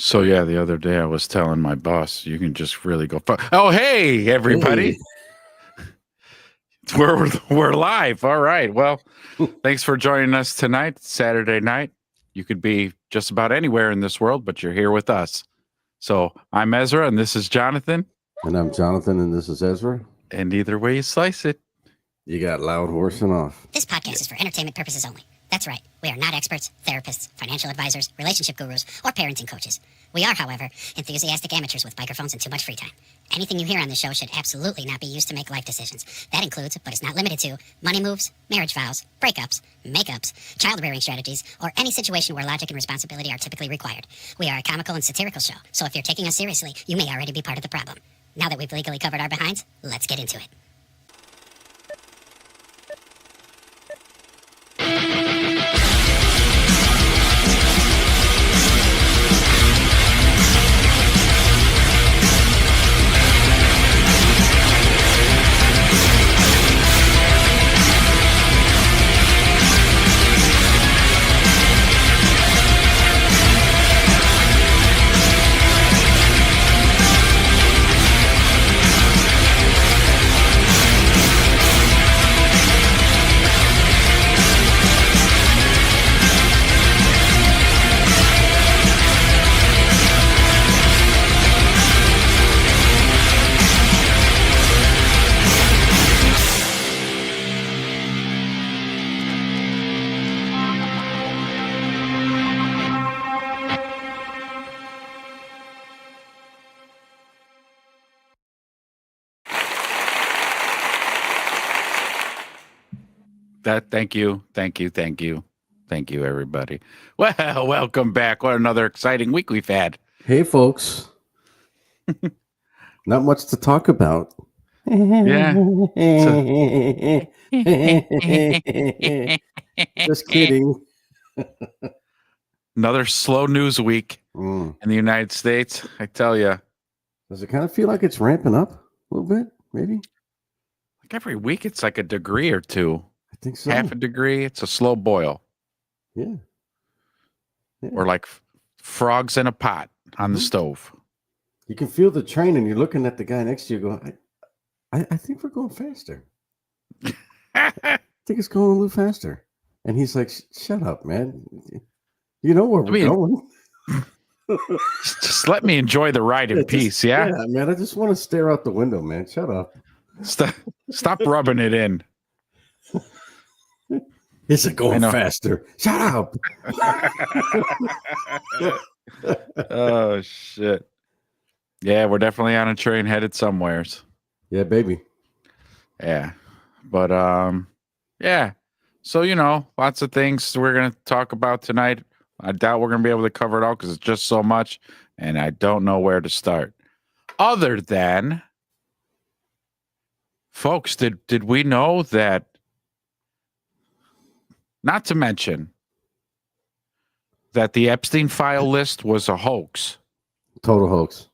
So yeah, the other day I was telling my boss, you can just really go. Oh, hey everybody, we're live. All right. Well, thanks for joining us tonight, Saturday night. You could be just about anywhere in this world, but you're here with us. So I'm Ezra, and this is Jonathan. And I'm Jonathan, and this is Ezra. And either way you slice it, you got loud horsing off. This podcast is for entertainment purposes only. That's right. We are not experts, therapists, financial advisors, relationship gurus, or parenting coaches. We are, however, enthusiastic amateurs with microphones and too much free time. Anything you hear on the show should absolutely not be used to make life decisions. That includes, but is not limited to, money moves, marriage vows, breakups, makeups, child-rearing strategies, or any situation where logic and responsibility are typically required. We are a comical and satirical show, so if you're taking us seriously, you may already be part of the problem. Now that we've legally covered our behinds, let's get into it. Thank you, everybody. Well, welcome back. What another exciting week we've had. Hey, folks. Not much to talk about. Yeah. Just kidding. Another slow news week in the United States. I tell you. Does it kind of feel like it's ramping up a little bit, maybe? Like every week, it's like a degree or two. I think so. Half a degree. It's a slow boil. Yeah. Or like frogs in a pot on the stove. You can feel the train, and you're looking at the guy next to you going, I think we're going faster. I think it's going a little faster. And he's like, shut up, man. You know where we're going. Just let me enjoy the ride in peace, yeah? Yeah, man. I just want to stare out the window, man. Shut up. Stop rubbing it in. Is it going faster? Shut up. Oh, shit. Yeah, we're definitely on a train headed somewheres. Yeah, baby. Yeah. But, yeah. So, lots of things we're going to talk about tonight. I doubt we're going to be able to cover it all because it's just so much, and I don't know where to start. Other than, folks, did we know that, not to mention that the Epstein file list was a hoax. Total hoax.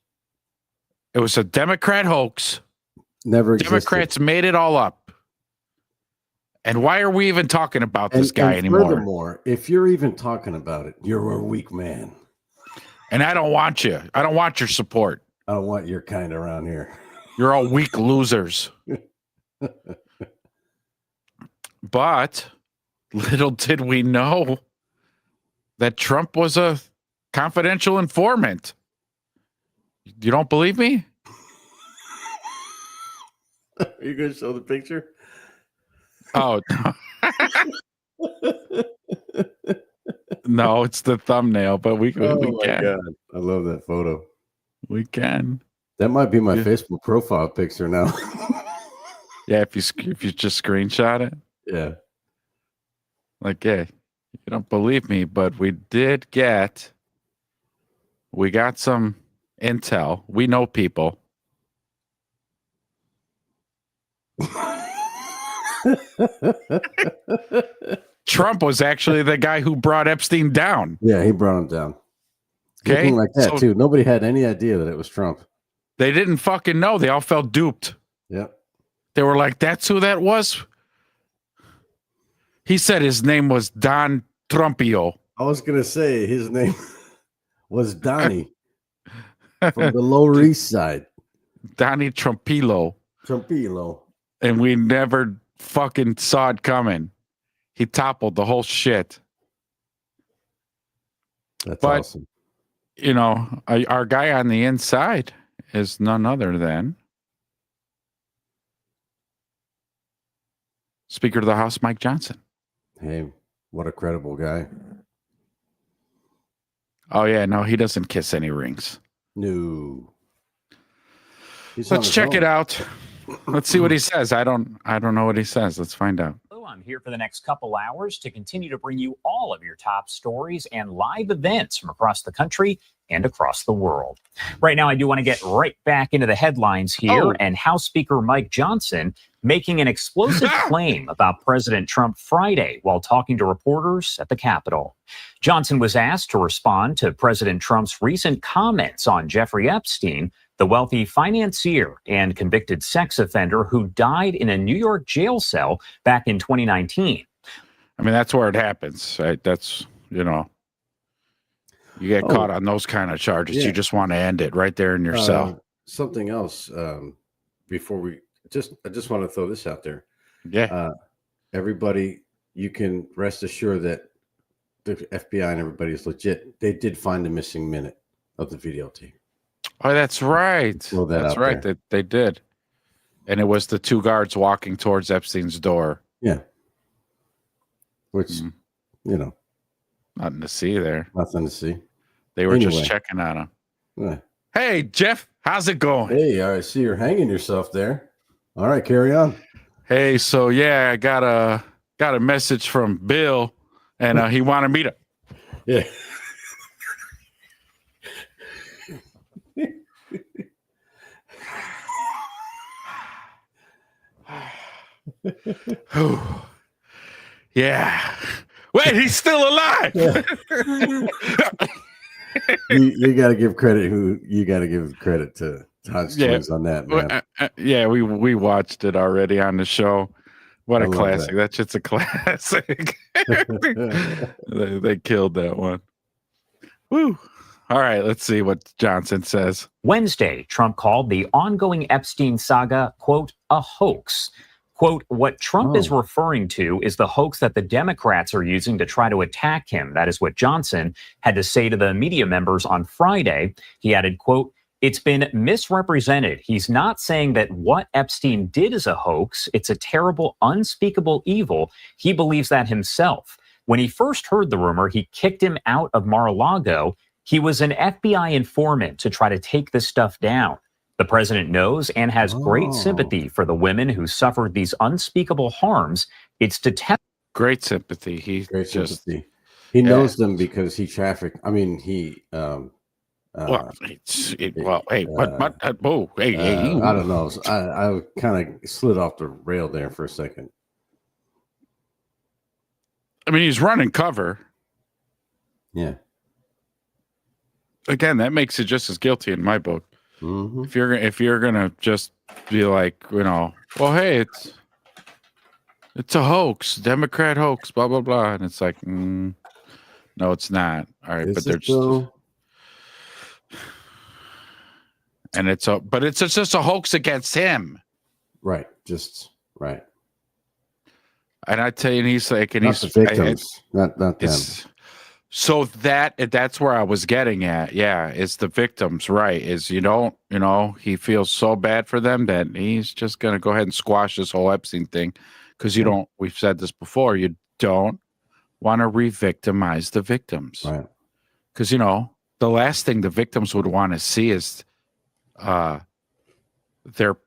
It was a Democrat hoax. Never existed. Democrats made it all up. And why are we even talking about this guy anymore? Furthermore, if you're even talking about it, you're a weak man. And I don't want you. I don't want your support. I don't want your kind around here. You're all weak losers. But little did we know that Trump was a confidential informant. You don't believe me? Are you going to show the picture? Oh, no, it's the thumbnail, but we can. God. I love that photo. We can. That might be my Facebook profile picture now. Yeah, if you just screenshot it. Yeah. Like, yeah, you don't believe me, but we got some intel. We know people. Trump was actually the guy who brought Epstein down. Yeah, he brought him down. Okay. Looking like that, too. Nobody had any idea that it was Trump. They didn't fucking know. They all felt duped. Yep. They were like, that's who that was? He said his name was Don Trumpio. I was going to say his name was Donnie. from the Lower East Side. Donnie Trumpillo. Trumpillo. And we never fucking saw it coming. He toppled the whole shit. That's But, awesome. you know, our guy on the inside is none other than Speaker of the House, Mike Johnson. Hey, what a credible guy. Oh, yeah. No, he doesn't kiss any rings. No. He's on Let's his check own. it out. Let's see what he says. I don't know what he says. Let's find out. I'm here for the next couple hours to continue to bring you all of your top stories and live events from across the country and across the world. Right now, I do want to get right back into the headlines here, and House Speaker Mike Johnson making an explosive claim about President Trump Friday while talking to reporters at the Capitol. Johnson was asked to respond to President Trump's recent comments on Jeffrey Epstein, the wealthy financier and convicted sex offender who died in a New York jail cell back in 2019. I mean, that's where it happens. Right? That's, you know, you get caught on those kind of charges. Yeah. You just want to end it right there in your cell. Something else before we I just want to throw this out there. Yeah. Everybody, you can rest assured that the FBI and everybody is legit. They did find the missing minute of the videotape. Oh, that's right. That's right. They did. And it was the two guards walking towards Epstein's door. Yeah. Which, you know. Nothing to see there. Nothing to see. They were just checking on him. Yeah. Hey, Jeff, how's it going? Hey, I see you're hanging yourself there. All right, carry on. Hey, so yeah, I got a message from Bill, and he wanted me to. Yeah. Yeah. Wait, he's still alive. Yeah. you got to give credit to Hodgkins on that, man. Yeah, we watched it already on the show. What a classic. That shit's a classic. they killed that one. Woo. All right, let's see what Johnson says. Wednesday, Trump called the ongoing Epstein saga, quote, a hoax. Quote, what Trump is referring to is the hoax that the Democrats are using to try to attack him. That is what Johnson had to say to the media members on Friday. He added, quote, it's been misrepresented. He's not saying that what Epstein did is a hoax. It's a terrible, unspeakable evil. He believes that himself. When he first heard the rumor, he kicked him out of Mar-a-Lago. He was an FBI informant to try to take this stuff down. The president knows and has great sympathy for the women who suffered these unspeakable harms. It's detestable. Great sympathy. Sympathy. He knows them because he trafficked. I mean, he. Hey, what? Oh, hey. I don't know. I kind of slid off the rail there for a second. I mean, he's running cover. Yeah. Again, that makes it just as guilty in my book. Mm-hmm. If you're gonna just be like, you know, well, hey, it's a hoax, Democrat hoax, blah blah blah, and it's like, no, it's not. All right, but they're just, and it's just a hoax against him, right? Just right. And I tell you, and he's like, and not he's the victims, not them. So that's where I was getting at. Yeah, it's the victims, right? Is he feels so bad for them that he's just going to go ahead and squash this whole Epstein thing because we've said this before, you don't want to re-victimize the victims. Right. Because, the last thing the victims would want to see is their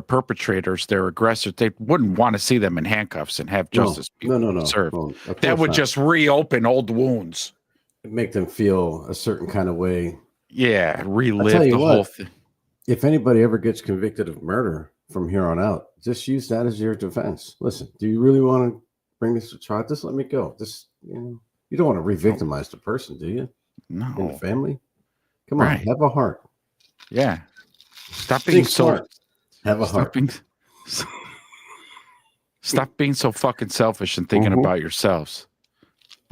perpetrators, their aggressors. They wouldn't want to see them in handcuffs and have justice served. No, that would just reopen old wounds. Make them feel a certain kind of way. Yeah, relive the whole thing. If anybody ever gets convicted of murder from here on out, just use that as your defense. Listen, do you really want to bring this to trial? Just let me go. You don't want to re-victimize the person, do you? No. In the family? Come on, have a heart. Yeah. Stop being smart. Have a heart. Stop being so fucking selfish and thinking about yourselves.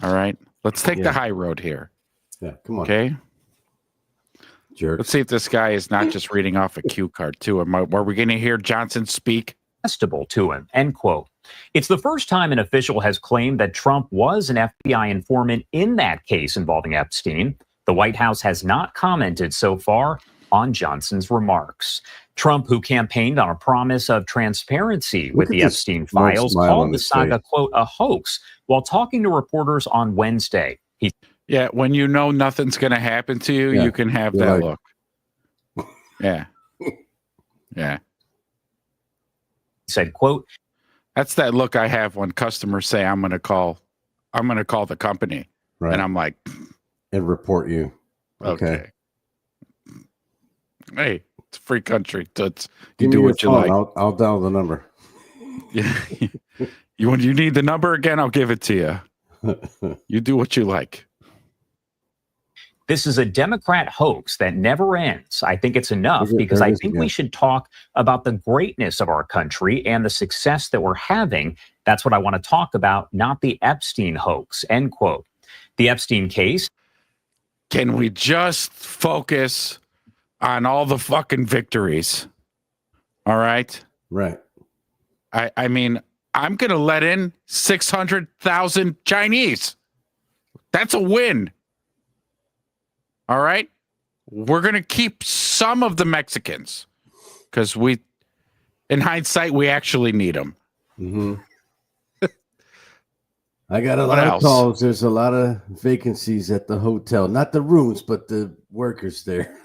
All right? Let's take the high road here. Yeah, come on. Okay? Jerk. Let's see if this guy is not just reading off a cue card too. Are we going to hear Johnson speak? Acceptable to him, end quote. It's the first time an official has claimed that Trump was an FBI informant in that case involving Epstein. The White House has not commented so far on Johnson's remarks. Trump, who campaigned on a promise of transparency with the Epstein files, called the saga, quote, a hoax while talking to reporters on Wednesday. Yeah, when you know nothing's going to happen to you, you can have that look. Yeah. Yeah. He said, quote, that's that look I have when customers say I'm going to call the company. Right. And I'm like, and report you. Okay. Hey, it's a free country. You do what you like. I'll dial the number. Yeah. You need the number again? I'll give it to you. You do what you like. This is a Democrat hoax that never ends. I think it's enough because I think we should talk about the greatness of our country and the success that we're having. That's what I want to talk about, not the Epstein hoax, end quote. The Epstein case. Can we just focus on all the fucking victories? All right. Right. I mean, I'm going to let in 600,000 Chinese. That's a win. All right. We're going to keep some of the Mexicans because in hindsight, we actually need them. Mm-hmm. I got a lot of calls. There's a lot of vacancies at the hotel, not the rooms, but the workers there.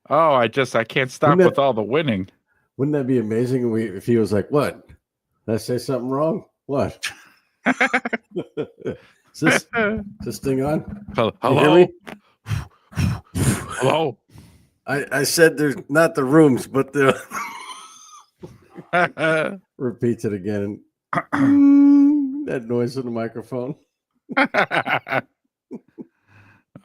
Oh, I can't stop with all the winning. Wouldn't that be amazing if he was like, what? Did I say something wrong? What? Is this thing on? Hello? Hello? I said there's not the rooms, but the repeats it again. That noise in the microphone.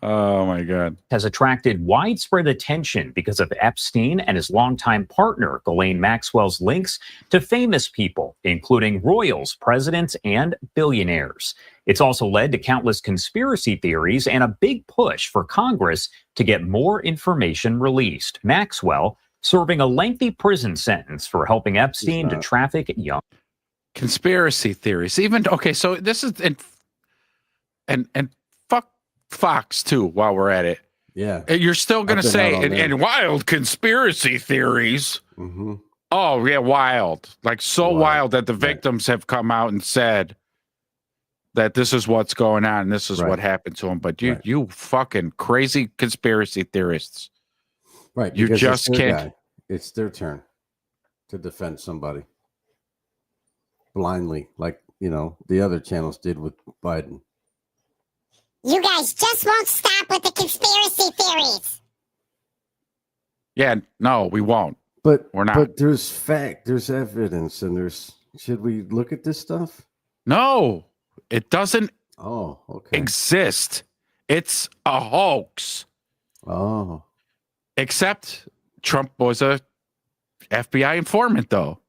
Oh my God. Has attracted widespread attention because of Epstein and his longtime partner, Ghislaine Maxwell's links to famous people, including royals, presidents, and billionaires. It's also led to countless conspiracy theories and a big push for Congress to get more information released. Maxwell serving a lengthy prison sentence for helping Epstein to traffic young. Conspiracy theories. So this is and fuck Fox too while we're at it. Yeah. You're still going to say and wild conspiracy theories. Mm-hmm. Oh, yeah, wild. Like wild that the victims have come out and said that this is what's going on and this is what happened to them. But you fucking crazy conspiracy theorists. Right. You just can't. It's their turn to defend somebody blindly, like, the other channels did with Biden. You guys just won't stop with the conspiracy theories. Yeah, no, we won't. But we're not. But there's there's evidence, and should we look at this stuff? No, it doesn't exist. It's a hoax. Oh. Except Trump was a FBI informant, though,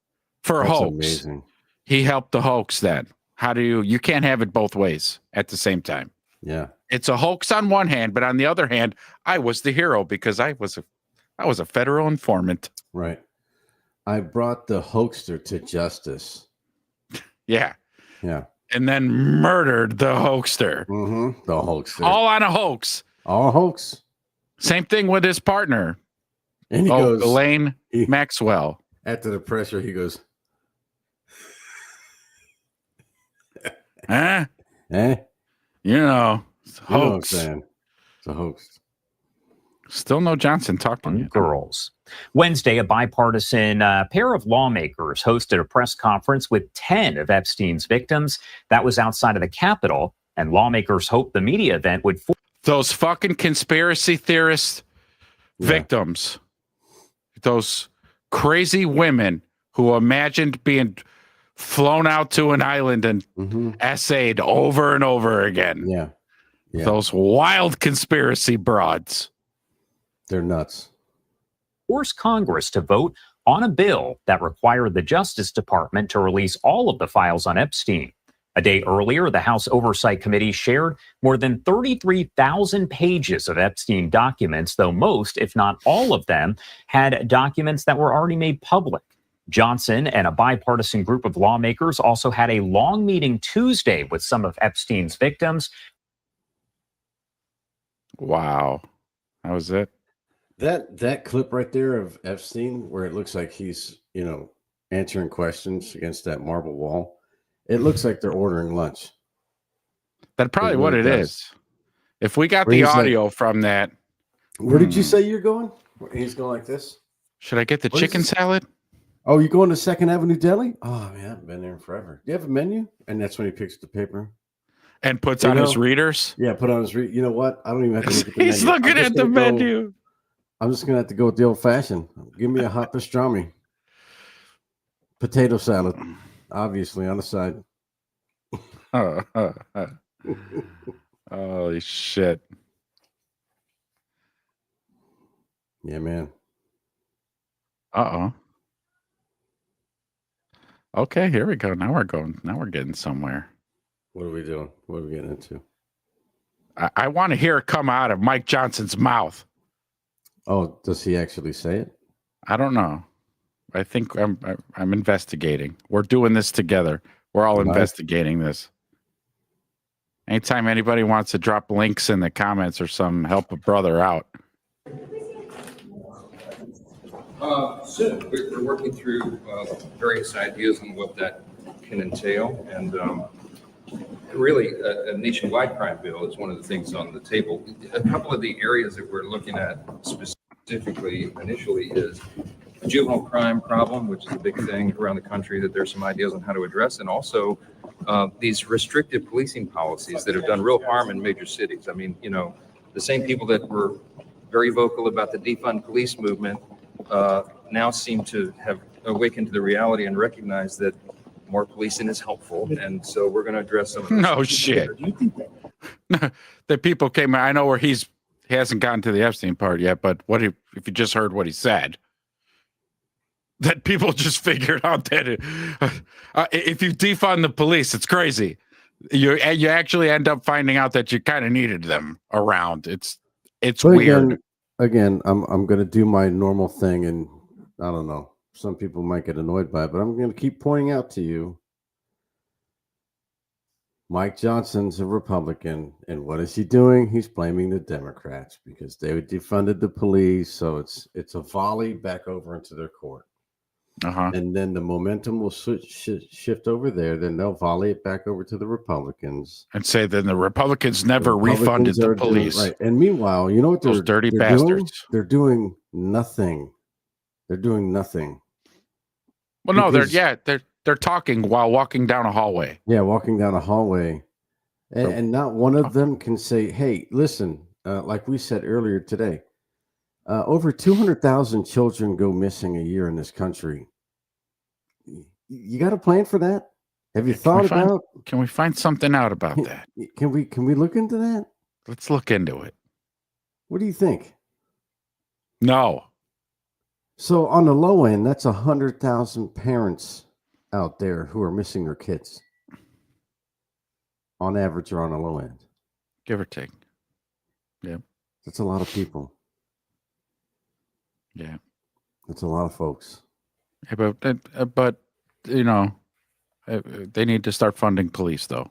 for a hoax. Amazing. He helped the hoax then. How do you can't have it both ways at the same time. Yeah. It's a hoax on one hand, but on the other hand, I was the hero because I was a federal informant. Right. I brought the hoaxer to justice. Yeah. Yeah. And then murdered the hoaxer. Mm-hmm. The hoaxer. All on a hoax. All a hoax. Same thing with his partner. And he goes, Ghislaine Maxwell. After the pressure, he goes, Eh? Eh? It's a hoax. You know what I'm saying? It's a hoax. Still no Johnson talking. Girls. Wednesday, a bipartisan pair of lawmakers hosted a press conference with 10 of Epstein's victims. That was outside of the Capitol, and lawmakers hoped the media event would... Those fucking conspiracy theorist victims. Those crazy women who imagined being flown out to an island and essayed over and over again. Yeah. Those wild conspiracy broads. They're nuts. Force Congress to vote on a bill that required the Justice Department to release all of the files on Epstein. A day earlier, the House Oversight Committee shared more than 33,000 pages of Epstein documents, though most, if not all of them, had documents that were already made public. Johnson and a bipartisan group of lawmakers also had a long meeting Tuesday with some of Epstein's victims. Wow. That was it. That clip right there of Epstein, where it looks like he's, answering questions against that marble wall. It looks like they're ordering lunch. That's probably It what really it does. is. If we got Where the he's like- audio from that, Where did you say you're going? He's going like this. should I get the What is chicken this? salad? Oh, you going to Second Avenue Deli? Oh, man, I haven't been there in forever. Do you have a menu? And that's when he picks the paper. And puts You on his know- readers? Yeah, put on his. You know what? I don't even have to look at the He's menu. I'm looking just at the gonna go- menu. I'm just gonna have to go with the old fashioned. Give me a hot pastrami, potato salad, obviously on the side. Holy shit. Yeah, man. Uh-oh. Okay, here we go. Now we're getting somewhere. What are we doing? What are we getting into? I want to hear it come out of Mike Johnson's mouth. Oh, does he actually say it? I don't know. I think I'm investigating. We're doing this together. We're all Nice. investigating this. Anytime anybody wants to drop links in the comments or some, help a brother out. Soon. We're working through various ideas on what that can entail, and really a nationwide crime bill is one of the things on the table. A couple of the areas that we're looking at specifically initially is the juvenile crime problem, which is a big thing around the country that there's some ideas on how to address, and also these restrictive policing policies that have done real harm in major cities. I mean, the same people that were very vocal about the defund police movement now seem to have awakened to the reality and recognize that more policing is helpful. And so we're going to address some of those. No shit. The people came. I know where he hasn't gotten to the Epstein part yet, but if you just heard what he said, that people just figured out that if you defund the police, it's crazy. You actually end up finding out that you kind of needed them around. It's But weird. Again, I'm going to do my normal thing, and I don't know. Some people might get annoyed by it, but I'm going to keep pointing out to you. Mike Johnson's a Republican, and what is he doing? He's blaming the Democrats because they defunded the police. So it's a volley back over into their court. Uh-huh. And then the momentum will shift over there. Then they'll volley it back over to the Republicans. And say then the Republicans never The refunded Republicans the are doing- police. right. And meanwhile, you know what Those dirty doing? bastards. They're doing nothing. They're doing nothing. Well, no, Because- they're talking while walking down a hallway. Yeah, walking down a hallway, and, So- and not one of them can say, "Hey, listen." Like we said earlier today, over 200,000 children go missing a year in this country. You got a plan for that? Have you thought we find- about? Can we find something out about that? Can we look into that? Let's look into it. What do you think? No. So on the low end, that's 100,000 parents out there who are missing their kids. On average, or on the low end, Give or take. that's a lot of people. Yeah. That's a lot of folks. Yeah, but they need to start funding police, though.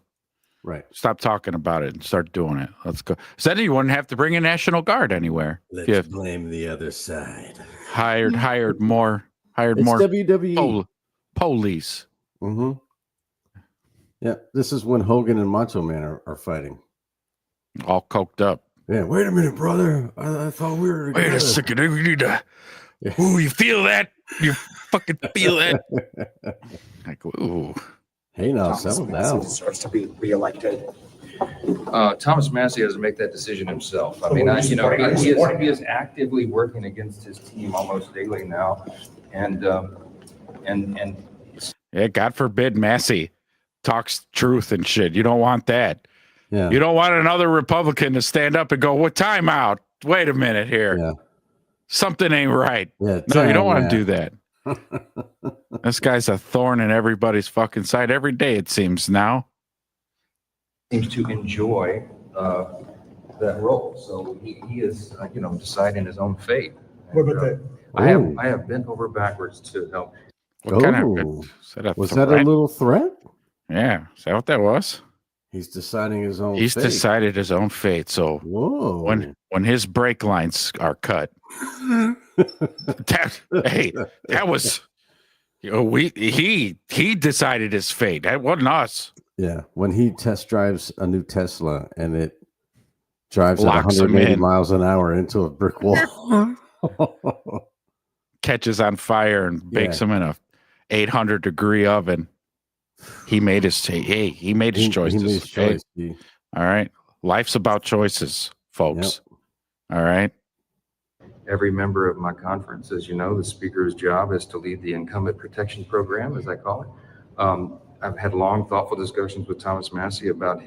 Right. Stop talking about it and start doing it. Let's go. So then you wouldn't have to bring a National Guard anywhere. Let's Yeah. blame the other side. Hired more It's more WWE. police. Mm-hmm. Yeah, this is when Hogan and Macho Man are fighting. All coked up. Yeah, wait a minute, brother. I thought we were Wait a together. second. We need to. Yeah. Ooh, you feel that? You fucking feel that? Like, ooh. Hey, now settle down. Deserves to be reelected. Thomas Massey has to make that decision himself. I mean, he is actively working against his team almost daily now. And Yeah, God forbid Massey talks truth and shit. You don't want that. Yeah, You don't want another Republican to stand up and go, "What time out? Wait a minute here. yeah, Something ain't right." yeah. No, you don't want man. to do that. This guy's a thorn in everybody's fucking side every day, it seems now. seems to enjoy that role. So he is, deciding his own fate. What about And, that? I have bent over backwards to help. What kind of Oh, is that a was that a threat? little threat? Yeah, is that what that was? He's deciding his own He's fate. decided his own fate. So Whoa. when his brake lines are cut, that was he decided his fate. That wasn't us. Yeah, when he test drives a new Tesla and it drives at Locks him 180 in. miles an hour into a brick wall. Catches on fire and bakes him in a 800-degree oven. He made his he made his choices. He made his okay? choice. All right. Life's about choices, folks. All right. Every member of my conference, as you know, the speaker's job is to lead the incumbent protection program, as I call it. I've had long, thoughtful discussions with Thomas Massey about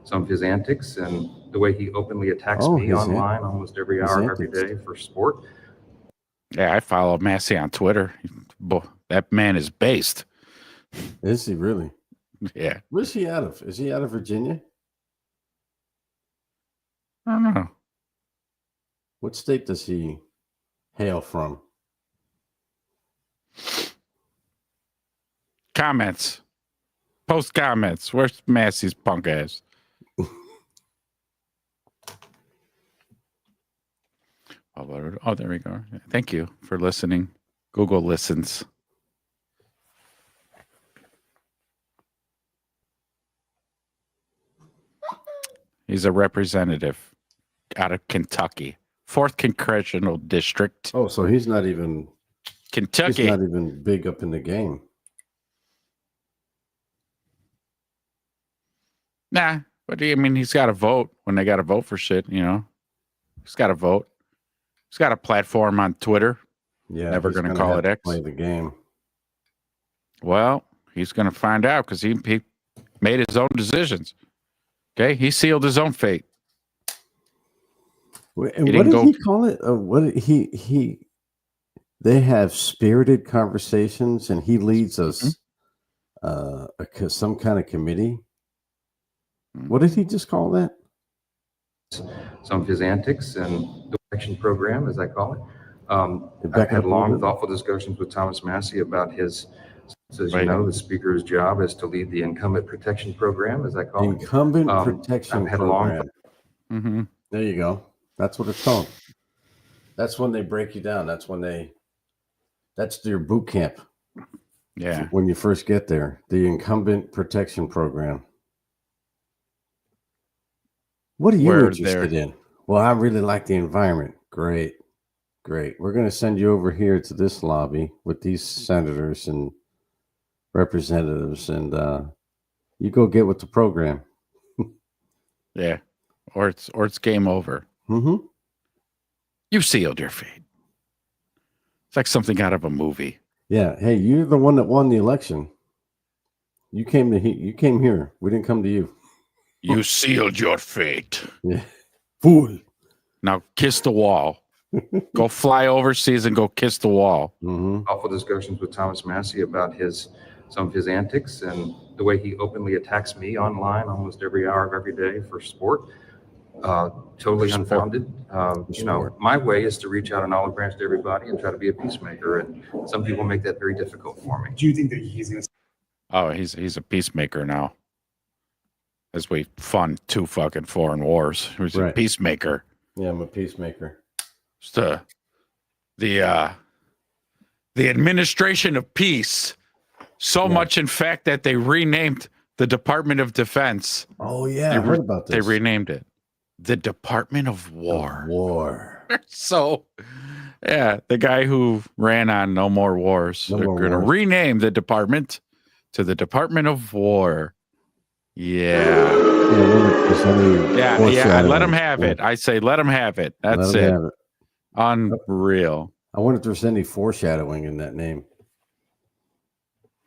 some of his antics and the way he openly attacks me online almost every hour of every day for sport. Yeah, I follow Massey on Twitter. That man is based. Is he really? Yeah. Where's he out of? Is he out of Virginia? I don't know. What state does he hail from? Comments. Post comments. Where's Massey's punk ass? Oh, there we go. Thank you for listening. Google listens. He's a representative out of Kentucky, 4th Congressional District. Oh, so he's not even Kentucky. He's not even big up in the game. Nah, but I mean, he's got to vote when they got to vote for shit. He's got to vote. He's got a platform on Twitter. Yeah, Never he's going to gonna call have it to X. Play the game. Well, he's going to find out because he made his own decisions. Okay, he sealed his own fate. And what did he call it? What did he? They have spirited conversations, and he leads us some kind of committee. What did he just call that? Some of his antics and the protection program, as I call it. I've had long, thoughtful discussions with Thomas Massey about his, as you know, the speaker's job is to lead the incumbent protection program, as I call it. Incumbent protection I've had program. Mm-hmm. There you go. That's what it's called. That's when they break you down. That's your boot camp. Yeah. When you first get there, the incumbent protection program. What are you interested in? Well, I really like the environment. Great. We're going to send you over here to this lobby with these senators and representatives, and you go get with the program. Yeah. Or it's game over. Mm-hmm. You've sealed your fate. It's like something out of a movie. Yeah. Hey, you're the one that won the election. You came here. We didn't come to you. You sealed your fate. Yeah. Fool. Now kiss the wall. Go fly overseas and go kiss the wall. Mm-hmm. Awful discussions with Thomas Massey about some of his antics and the way he openly attacks me online almost every hour of every day for sport. Totally unfounded. My way is to reach out on olive branch to everybody and try to be a peacemaker. And some people make that very difficult for me. Do you think that he's going to? Oh, he's a peacemaker now. As we fund 2 fucking foreign wars, he's a peacemaker. Yeah, I'm a peacemaker. It's the administration of peace. So much, in fact, that they renamed the Department of Defense. Oh yeah, I heard about this. They renamed it the Department of War. So, yeah, the guy who ran on No More Wars. They're going to rename the department to the Department of War. Yeah. Let them have it. I say let them have it. That's it. Unreal. I wonder if there's any foreshadowing in that name.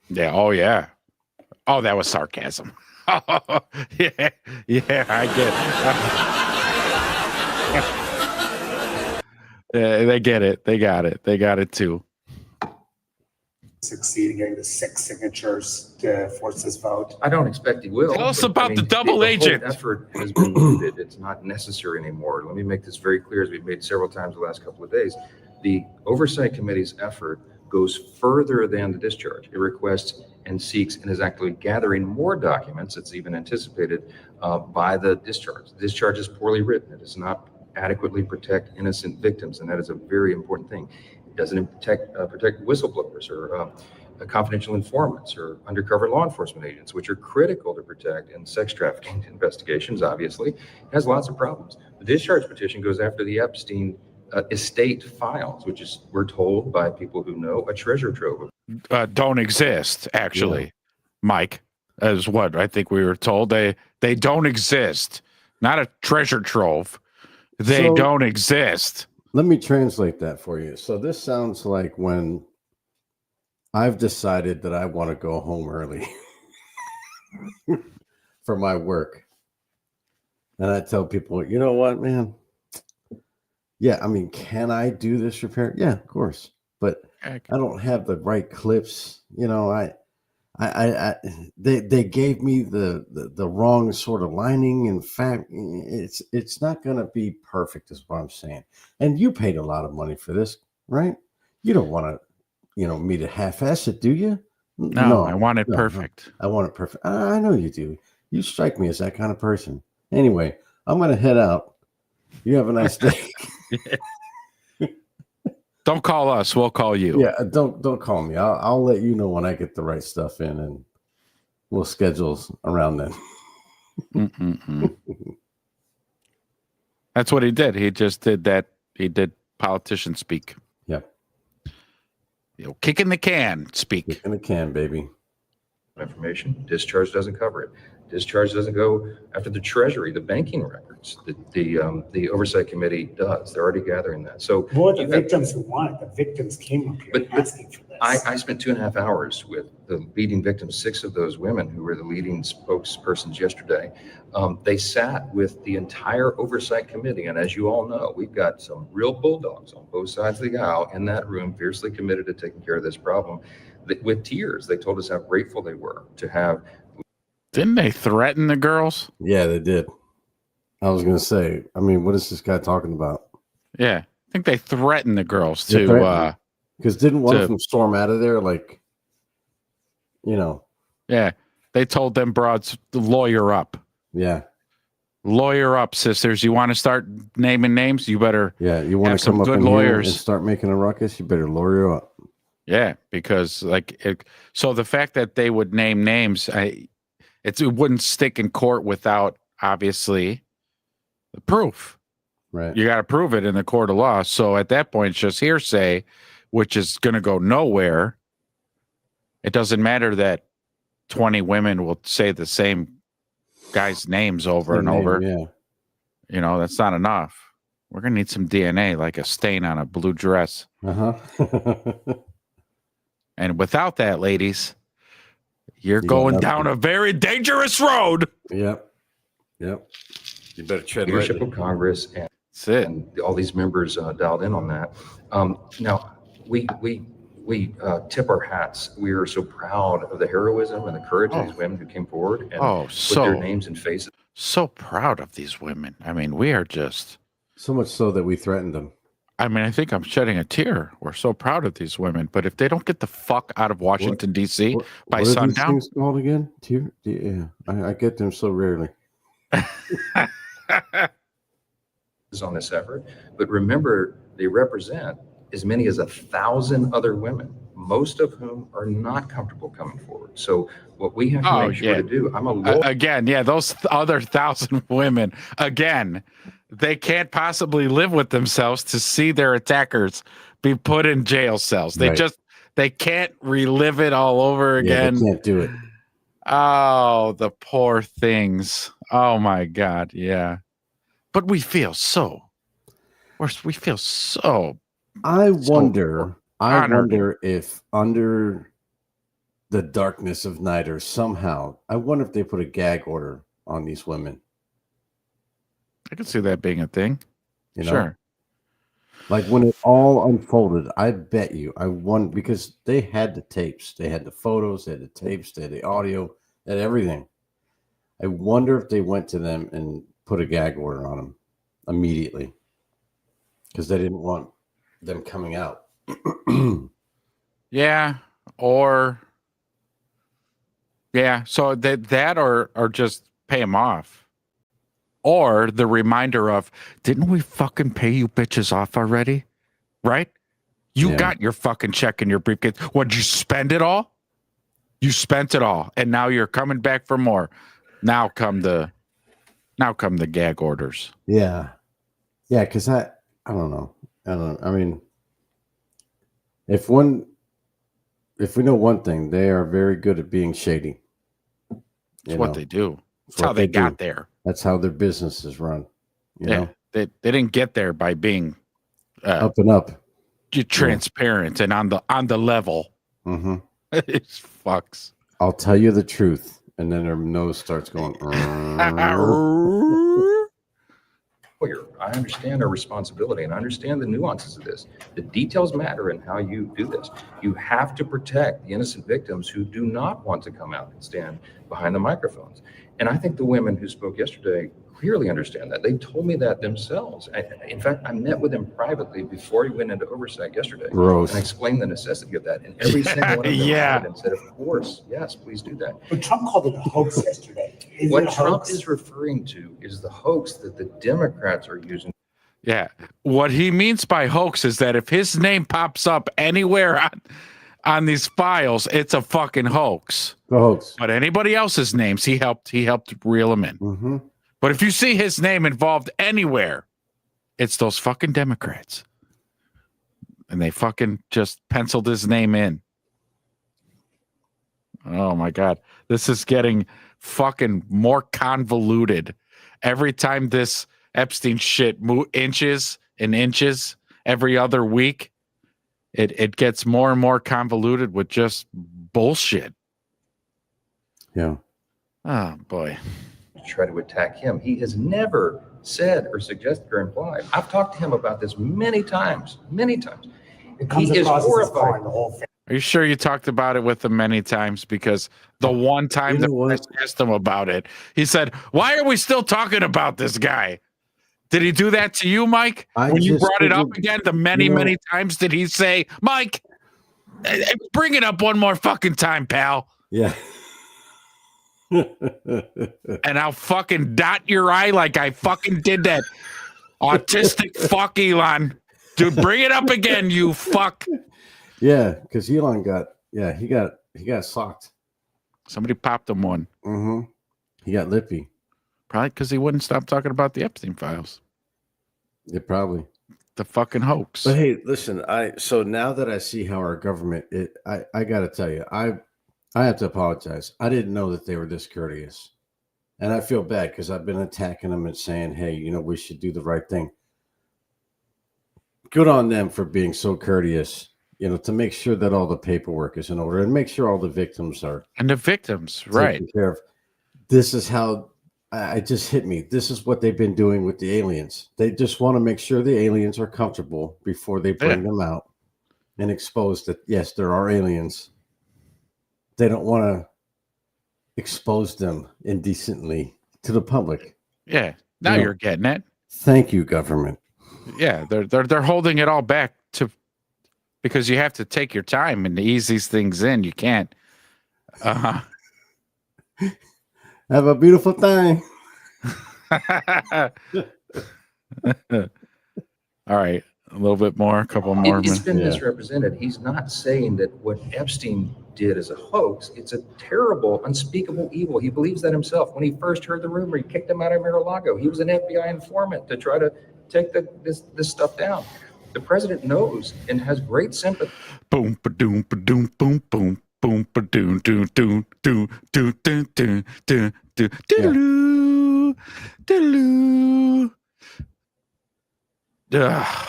Yeah. Oh, yeah. Oh, that was sarcasm. Oh, yeah. Yeah, I get it. They get it. They got it. They got it too. succeed in getting the 6 signatures to force this vote. I don't expect he will. Tell us but, about the double whole agent. effort has been mooted. It's not necessary anymore. Let me make this very clear, as we've made several times the last couple of days. The Oversight Committee's effort goes further than the discharge. It requests and seeks and is actually gathering more documents. It's even anticipated by the discharge. The discharge is poorly written. It does not adequately protect innocent victims, and that is a very important thing. It doesn't protect whistleblowers or confidential informants or undercover law enforcement agents, which are critical to protect in sex trafficking investigations, obviously. It has lots of problems. The discharge petition goes after the Epstein estate files, which is, we're told by people who know, a treasure trove. Don't exist, actually, Mike, as what I think we were told. They don't exist. Not a treasure trove. They So- don't exist. Let me translate that for you. So this sounds like when I've decided that I want to go home early for my work. And I tell people, you know what, man? Yeah, I mean, can I do this repair? Yeah, of course. But I don't have the right clips. You know, they gave me the wrong sort of lining. In fact, it's not going to be perfect, is what I'm saying. And you paid a lot of money for this, right? You don't want to, me to half-ass it, do you? No, I want it no, perfect. I want it perfect. I know you do. You strike me as that kind of person. Anyway, I'm going to head out. You have a nice day. Don't call us. We'll call you. Yeah, don't call me. I'll let you know when I get the right stuff in, and we'll schedule around then. Mm-mm-mm. That's what he did. He just did that. He did politician speak. Yep. Kicking the can speak. In the can, baby. Information. Discharge doesn't cover it. Discharge doesn't go after the Treasury, the banking records. The Oversight Committee does. They're already gathering that. So Who are the you have- victims who want it? The victims came up here But- asking for this. I spent 2.5 hours with the leading victims, 6 of those women who were the leading spokespersons yesterday. They sat with the entire Oversight Committee. And as you all know, we've got some real bulldogs on both sides of the aisle in that room, fiercely committed to taking care of this problem. With tears, they told us how grateful they were to have. Didn't they threaten the girls? Yeah, they did. I was going to say, I mean, what is this guy talking about? Yeah. I think they threatened the girls They to threatened because didn't one to- of them storm out of there? Like, yeah. They told them broads, lawyer up. yeah. Lawyer up, sisters. You want to start naming names? You better. Yeah, you want Have to some come up good in here lawyers. and start making a ruckus? You better lawyer up. Yeah, because so the fact that they would name names, it wouldn't stick in court without obviously the proof. Right. You got to prove it in the court of law. So at that point, it's just hearsay, which is going to go nowhere. It doesn't matter that 20 women will say the same guys' names over and over. Yeah. That's not enough. We're going to need some DNA, like a stain on a blue dress. Uh-huh. And without that, ladies, you're You got going nothing. down a very dangerous road. Yep. You better tread Leadership lightly. of Congress and That's it. and all these members dialed in on that. Now, we tip our hats. We are so proud of the heroism and the courage of these women who came forward and put their names and faces. So proud of these women. I mean, we are just, So much so that we threatened them. I think I'm shedding a tear. We're so proud of these women. But if they don't get the fuck out of Washington, D.C. by what are these sundown, things called again? Yeah, I get them so rarely. On this effort, but remember, they represent as many as 1,000 other women, most of whom are not comfortable coming forward. So what we have to make sure to do, I'm a lawyer. again, yeah, those other 1,000 women, again, they can't possibly live with themselves to see their attackers be put in jail cells. They Right. they can't relive it all over Yeah, again. they can't do it. Oh, the poor things. Oh my God. Yeah. But we feel so, we feel so, I wonder honored. if under the darkness of night or somehow, I wonder if they put a gag order on these women. I can see that being a thing. You know? Sure. Like when it all unfolded, I bet you I won because they had the tapes, they had the photos, they had the tapes, they had the audio, they had everything. I wonder if they went to them and put a gag order on them immediately because they didn't want them coming out. Yeah, or yeah, so that or just pay him off. Or the reminder of, didn't we fucking pay you bitches off already? Right? You Yeah. got your fucking check in your briefcase. What, did you spend it all? You spent it all, and now you're coming back for more. Now come the gag orders. Yeah. Yeah, because I don't know. I mean, if we know one thing, they are very good at being shady. That's what they do. That's what how they they got do. there. That's how their business is run. You know, They didn't get there by being up and up. transparent and on the level. Mm-hmm. It's fucks. I'll tell you the truth, and then their nose starts going. I understand our responsibility and I understand the nuances of this. The details matter in how you do this. You have to protect the innocent victims who do not want to come out and stand behind the microphones. And I think the women who spoke yesterday clearly understand that. They told me that themselves. In fact, I met with them privately before he went into oversight yesterday. Gross. And I explained the necessity of that. And every single one of them nodded and said, of course, yes, please do that. But Trump called it a hoax yesterday. Is What it a Trump hoax? is referring to is the hoax that the Democrats are using. Yeah. What he means by hoax is that if his name pops up anywhere on these files, it's a fucking hoax. The hoax. But anybody else's names, he helped reel them in. Mm-hmm. But if you see his name involved anywhere, it's those fucking Democrats. And they fucking just penciled his name in. Oh my God. This is getting fucking more convoluted. Every time this Epstein shit inches and inches every other week, it gets more and more convoluted with just bullshit. Yeah. Oh boy. Try to attack him. He has never said or suggested or implied. I've talked to him about this many times. It comes He is across as horrified. calling the whole thing. Are you sure you talked about it with him many times? Because the one time You that know what? I asked him about it, he said, "Why are we still talking about this guy?" Did he do that to you, Mike? When you brought it up again, the many times, did he say, "Mike, bring it up one more fucking time, pal"? Yeah. And I'll fucking dot your eye like I fucking did that autistic fuck Elon. Dude, bring it up again, you fuck. Yeah, because Elon he got socked. Somebody popped him one. Mm-hmm. He got lippy. Probably because he wouldn't stop talking about the Epstein files. Yeah, probably. The fucking hoax. But hey, listen, so now that I see how our government I gotta tell you, I have to apologize. I didn't know that they were this courteous. And I feel bad because I've been attacking them and saying, hey, we should do the right thing. Good on them for being so courteous, to make sure that all the paperwork is in order and make sure all the victims are And the victims, right. taken care of. This is how it just hit me. This is what they've been doing with the aliens. They just want to make sure the aliens are comfortable before they bring them out and expose that, yes, there are aliens. They don't want to expose them indecently to the public. Yeah. Now you're getting it. Thank you, government. Yeah, they're holding it all back because you have to take your time and ease these things in. You can't. Have a beautiful time. All right, a little bit more, a couple more. It's been Yeah. misrepresented. He's not saying that what Epstein did is a hoax. It's a terrible, unspeakable evil. He believes that himself. When he first heard the rumor, he kicked him out of Mar-a-Lago. He was an FBI informant to try to take this stuff down. The president knows and has great sympathy. Boom, ba-doom, ba-doom, boom, boom, boom, ba-doom, doom, doom, doom, doom, doom, doom, doom, doom, doodaloo, doodaloo. Ugh.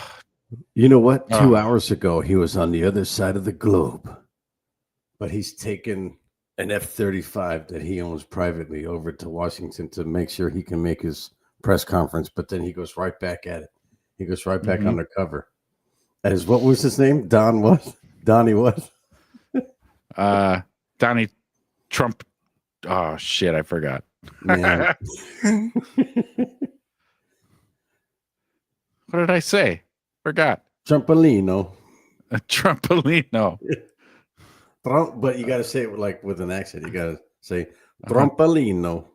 You know what? Oh. 2 hours ago, he was on the other side of the globe, but he's taken an F-35 that he owns privately over to Washington to make sure he can make his press conference. But then he goes right back at it. He goes right back undercover. As what was his name? Don what? Donnie what? Donnie Trump. Oh shit, I forgot. Man. What did I say? Forgot. Trumpolino. Trumpolino. But you got to say it with an accent. You got to say Trumpolino.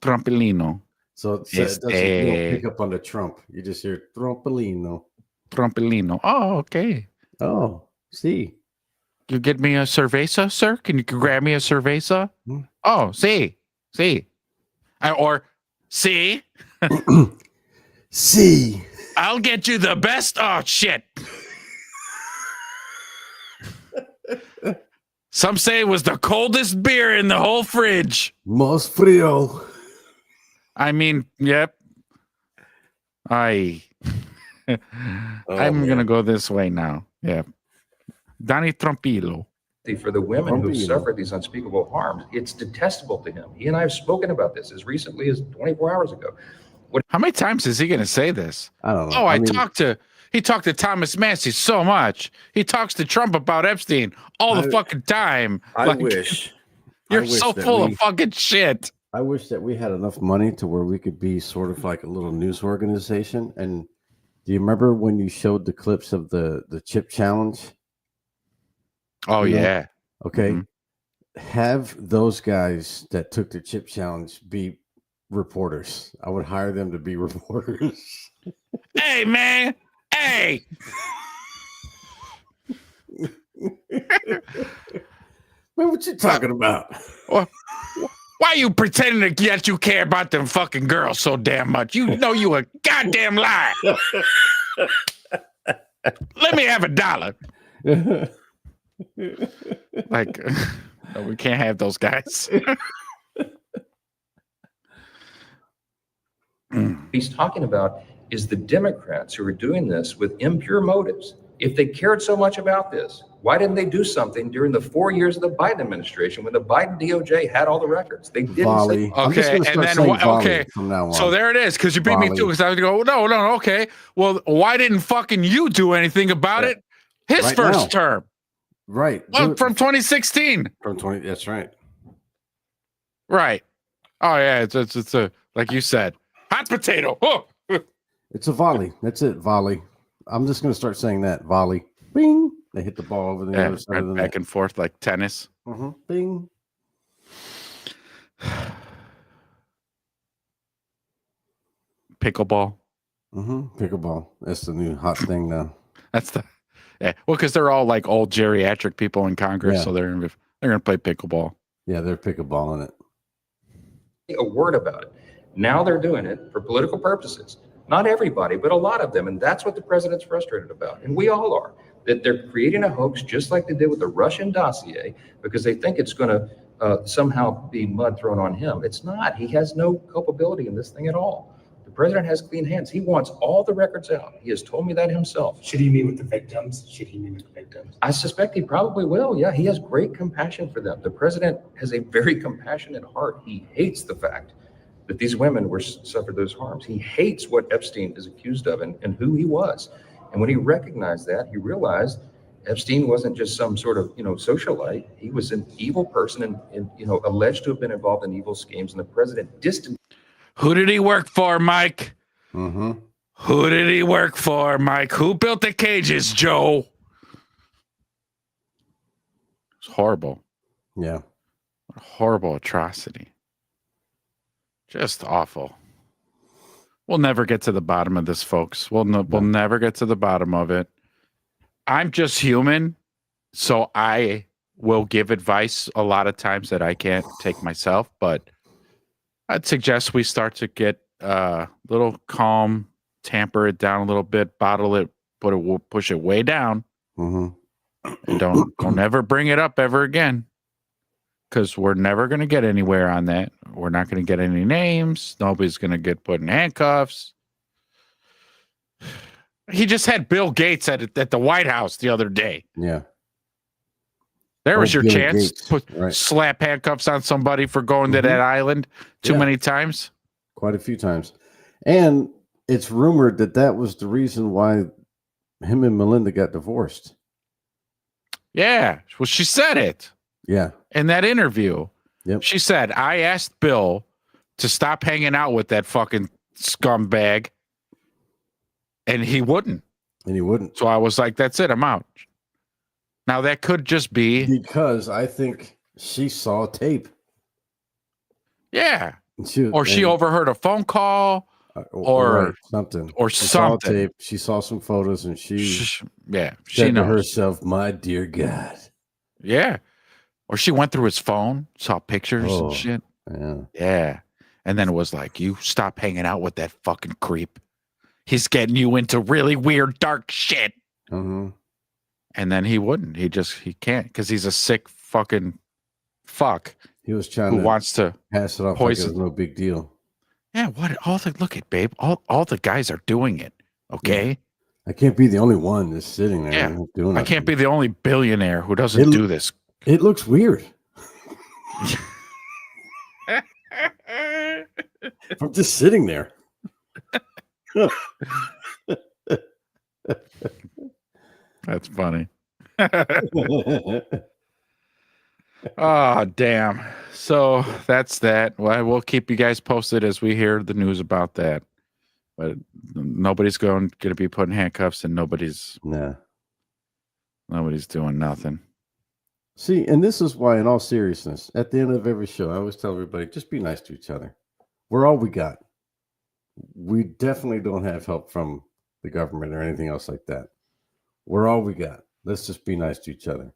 Trumpolino. So it doesn't, you don't pick up on the Trump. You just hear Trumpolino. Trumpolino. Oh, okay. Oh, see. You get me a cerveza, sir? Can you grab me a cerveza? Hmm. Oh, see. Or see. See. I'll get you the best. Oh, shit. Some say it was the coldest beer in the whole fridge. Most frio. I mean, yep. I'm going to go this way now. Yeah. Donnie Trumpillo. For the women who've Trumpillo. suffered these unspeakable harms, it's detestable to him. He and I have spoken about this as recently as 24 hours ago. How many times is he going to say this? I don't know. Oh, I mean, he talked to Thomas Massey so much. He talks to Trump about Epstein all the fucking time. I Like, wish. You're I wish so that full we- of fucking shit. I wish that we had enough money to where we could be sort of like a little news organization. And do you remember when you showed the clips of the chip challenge? Oh, You know? yeah. Okay. Mhm. Have those guys that took the chip challenge be reporters. I would hire them to be reporters. Hey, man. Hey. Man, what you talking about? Why you pretending that you care about them fucking girls so damn much? You know you a goddamn liar. Let me have $1. Like, no, we can't have those guys. He's talking about is the Democrats who are doing this with impure motives. If they cared so much about this, why didn't they do something during the 4 years of the Biden administration when the Biden DOJ had all the records? They didn't. Volley. I'm just Okay, gonna and start then saying volley okay, from now on. so there it is. Because you beat me Volley. too. Because I was going, no, okay. Well, why didn't fucking you do anything about Yeah. it? His Right first now. term. Right. Well, Do it from 2016. from 20. That's right. Right. Oh yeah, it's a like you said, hot potato. Oh. It's a volley. That's it. Volley. I'm just gonna start saying that. Volley. Bing. They hit the ball over the Yeah, other side of the right net. back and forth like tennis. Bing. Pickleball. Pickleball. That's the new hot thing now. That's the well, because they're all like old geriatric people in Congress, Yeah. so they're gonna play pickleball. Yeah, they're pickleballing it. A word about it. Now they're doing it for political purposes. Not everybody, but a lot of them. And that's what the president's frustrated about. And we all are. That they're creating a hoax just like they did with the Russian dossier because they think it's going to somehow be mud thrown on him. It's not. He has no culpability in this thing at all. The president has clean hands. He wants all the records out. He has told me that himself. Should he meet with the victims? I suspect he probably will. Yeah, he has great compassion for them. The president has a very compassionate heart. He hates the fact that these women suffered those harms. He hates what Epstein is accused of and who he was. And when he recognized that, he realized Epstein wasn't just some sort of, socialite. He was an evil person and alleged to have been involved in evil schemes. And the president distanced. Who did he work for, Mike? Mm-hmm. Who did he work for, Mike? Who built the cages, Joe? It's horrible. Yeah. A horrible atrocity. Just awful. We'll never get to the bottom of this, folks. We'll never get to the bottom of it. I'm just human, so I will give advice a lot of times that I can't take myself, but I'd suggest we start to get a little calm, tamper it down a little bit, bottle it, push it way down, Mm-hmm. and don't ever bring it up ever again. Because we're never going to get anywhere on that. We're not going to get any names. Nobody's going to get put in handcuffs. He just had Bill Gates at the White House the other day. Yeah. There was your Bill chance Gates, to right. slap handcuffs on somebody for going to that island too Yeah. many times. Quite a few times. And it's rumored that was the reason why him and Melinda got divorced. Yeah. Well, she said it Yeah. in that interview. Yep. She said, I asked Bill to stop hanging out with that fucking scumbag, and he wouldn't. And he wouldn't. So I was like, that's it. I'm out. Now, that could just be, Because I think she saw tape. yeah. She, Or she overheard a phone call. or- right, something. or She saw something. tape. She saw some photos and she Yeah. She said to knows. herself, my dear God. Yeah. Or she went through his phone, saw pictures Oh. and shit. Yeah. Yeah. And then it was like, you stop hanging out with that fucking creep. He's getting you into really weird, dark shit. Mm-hmm. And then he wouldn't. He can't because he's a sick fucking fuck He was trying who to wants to. pass it off poison. like it was no big deal. Yeah. Look at babe. All the guys are doing it. Okay. I can't be the only one that's sitting there Yeah. and doing I it. can't be the only billionaire who doesn't It- do this. It looks weird. I'm just sitting there. That's funny. Oh, damn. So that's that. Well, we'll keep you guys posted as we hear the news about that. But nobody's going to be put in handcuffs, and nobody's Nah. doing nothing. See, and this is why, in all seriousness, at the end of every show, I always tell everybody, just be nice to each other. We're all we got. We definitely don't have help from the government or anything else like that. We're all we got. Let's just be nice to each other.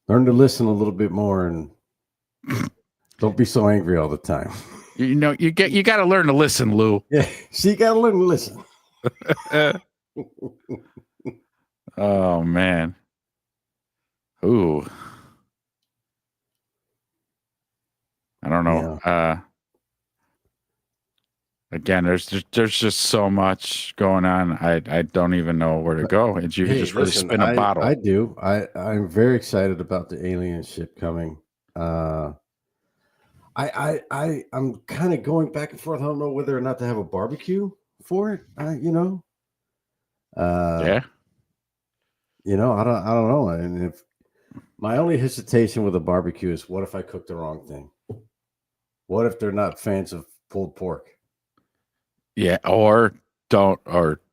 Learn to listen a little bit more and don't be so angry all the time. You know, you got to learn to listen, Lou. Yeah, so you got to learn to listen. Oh man. Ooh. I don't know. Again, there's just so much going on. I don't even know where to go. And you can just really spin a bottle. I do. I'm very excited about the alien ship coming. I'm kind of going back and forth. I don't know whether or not to have a barbecue for it. Yeah. I don't know. And if my only hesitation with a barbecue is, what if I cook the wrong thing? What if they're not fans of pulled pork? Yeah, or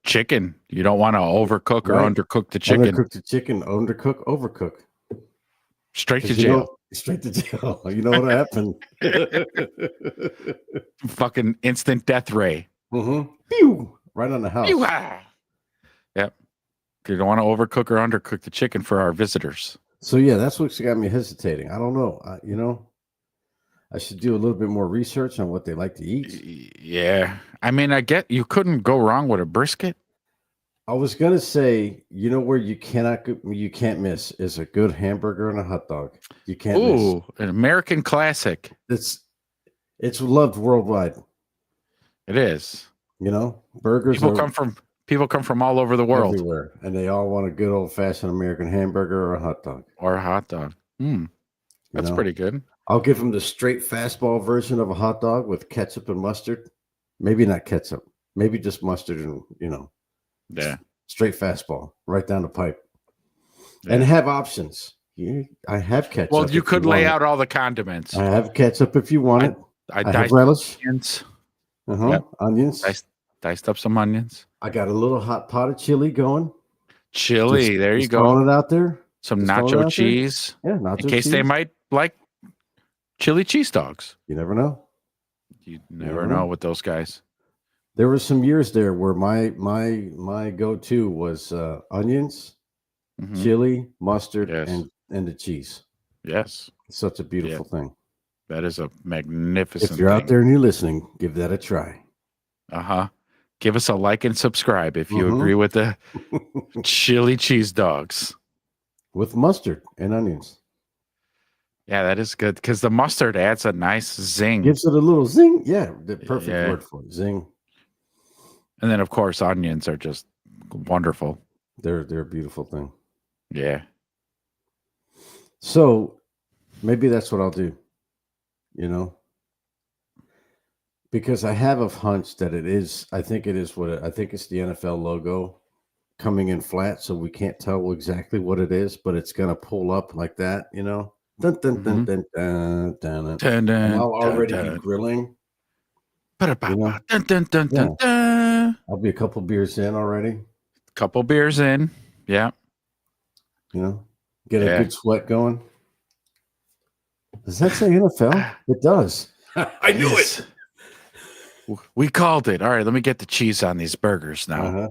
chicken. You don't want to overcook or Right. undercook the chicken. Undercook the chicken, overcook. Straight to 'Cause jail. Straight to jail. You know what happened? Fucking instant death ray. Mm-hmm. Pew! Right on the house. Yep. You don't want to overcook or undercook the chicken for our visitors. So yeah, that's what's got me hesitating. I don't know. I should do a little bit more research on what they like to eat. Yeah. I mean, you couldn't go wrong with a brisket. I was gonna say, where you can't miss is a good hamburger and a hot dog. You can't miss. Ooh, an American classic. It's loved worldwide. It is. Burgers People come from all over the world. everywhere, and they all want a good old fashioned American hamburger or a hot dog. Or a hot dog. That's pretty good. I'll give them the straight fastball version of a hot dog with ketchup and mustard. Maybe not ketchup. Maybe just mustard and Yeah. straight fastball right down the pipe. Yeah. And have options. I have ketchup. Well, you if could want lay it. out all the condiments. I have ketchup if you want it. I I have diced relish. onions. Yep. Onions. Diced up some onions. I got a little hot pot of chili going. Chili. There you Just go. throwing it out there. Some just throwing it nacho out there. cheese. Yeah, nacho In case they cheese. might like chili cheese dogs. You never know. You never know with those guys. There were some years there where my go-to was onions, Mhm. chili, mustard, Yes. and the cheese. Yes. It's such a beautiful thing. That is a magnificent If you're out thing. there and you're listening, give that a try. Uh-huh. Give us a like and subscribe if you Mhm. agree with the chili cheese dogs. With mustard and onions. Yeah, that is good because the mustard adds a nice zing. Gives it a little zing. Yeah, the perfect Yeah. word for it. Zing. And then, of course, onions are just wonderful. They're a beautiful thing. Yeah. So maybe that's what I'll do. Because I have a hunch that it is. I think it is I think it's the NFL logo coming in flat, so we can't tell exactly what it is, but it's gonna pull up like that, you know. Dun, dun, dun, dun, dun, dun, dun. And I'll already be grilling. You know? Yeah. I'll be a couple beers in already. Couple beers in. Yeah. You know, get a good sweat going. Does that say NFL? It does. I knew it. We called it. All right, let me get the cheese on these burgers now. Uh-huh.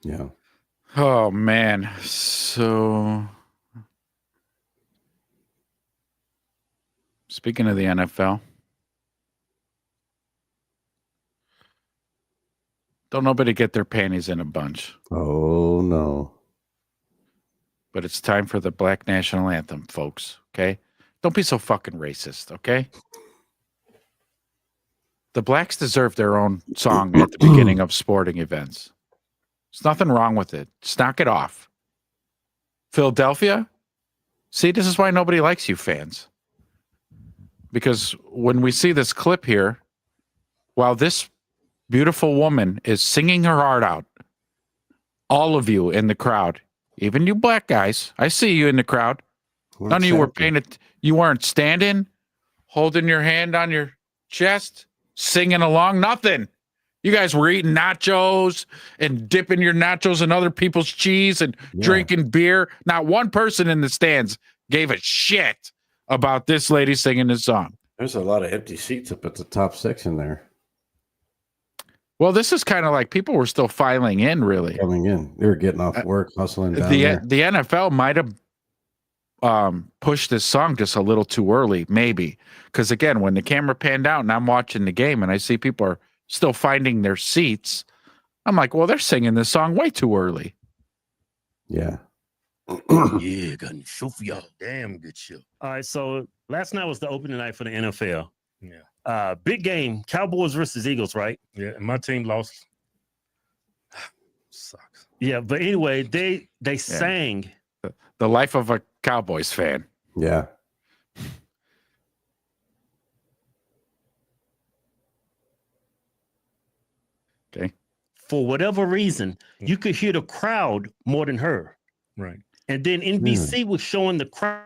Yeah. Oh man. So speaking of the NFL, don't nobody get their panties in a bunch. Oh no. But it's time for the Black National Anthem, folks. Okay? Don't be so fucking racist, okay? The blacks deserve their own song at the beginning of sporting events. There's nothing wrong with it. Just knock it off. Philadelphia? See, this is why nobody likes you fans. Because when we see this clip here, while this beautiful woman is singing her heart out, all of you in the crowd, even you black guys, I see you in the crowd. None of you were paying it. You weren't standing, holding your hand on your chest, singing along. Nothing. You guys were eating nachos and dipping your nachos in other people's cheese and drinking beer. Not one person in the stands gave a shit about this lady singing this song. There's a lot of empty seats up at the top section there. Well, this is kind of like people were still filing in, really. Coming in. They were getting off work, hustling down the there. The NFL might have pushed this song just a little too early, maybe. Because, again, when the camera panned out and I'm watching the game and I see people are still finding their seats, I'm like, well, they're singing this song way too early. Yeah. Yeah, got a show for y'all. Damn good show. All right, so last night was the opening night for the NFL. Yeah. Big game, Cowboys versus Eagles, right? Yeah, and my team lost. Sucks. Yeah, but anyway, they sang. The life of a Cowboys fan. Yeah. Okay. For whatever reason, you could hear the crowd more than her. Right. And then NBC was showing the crowd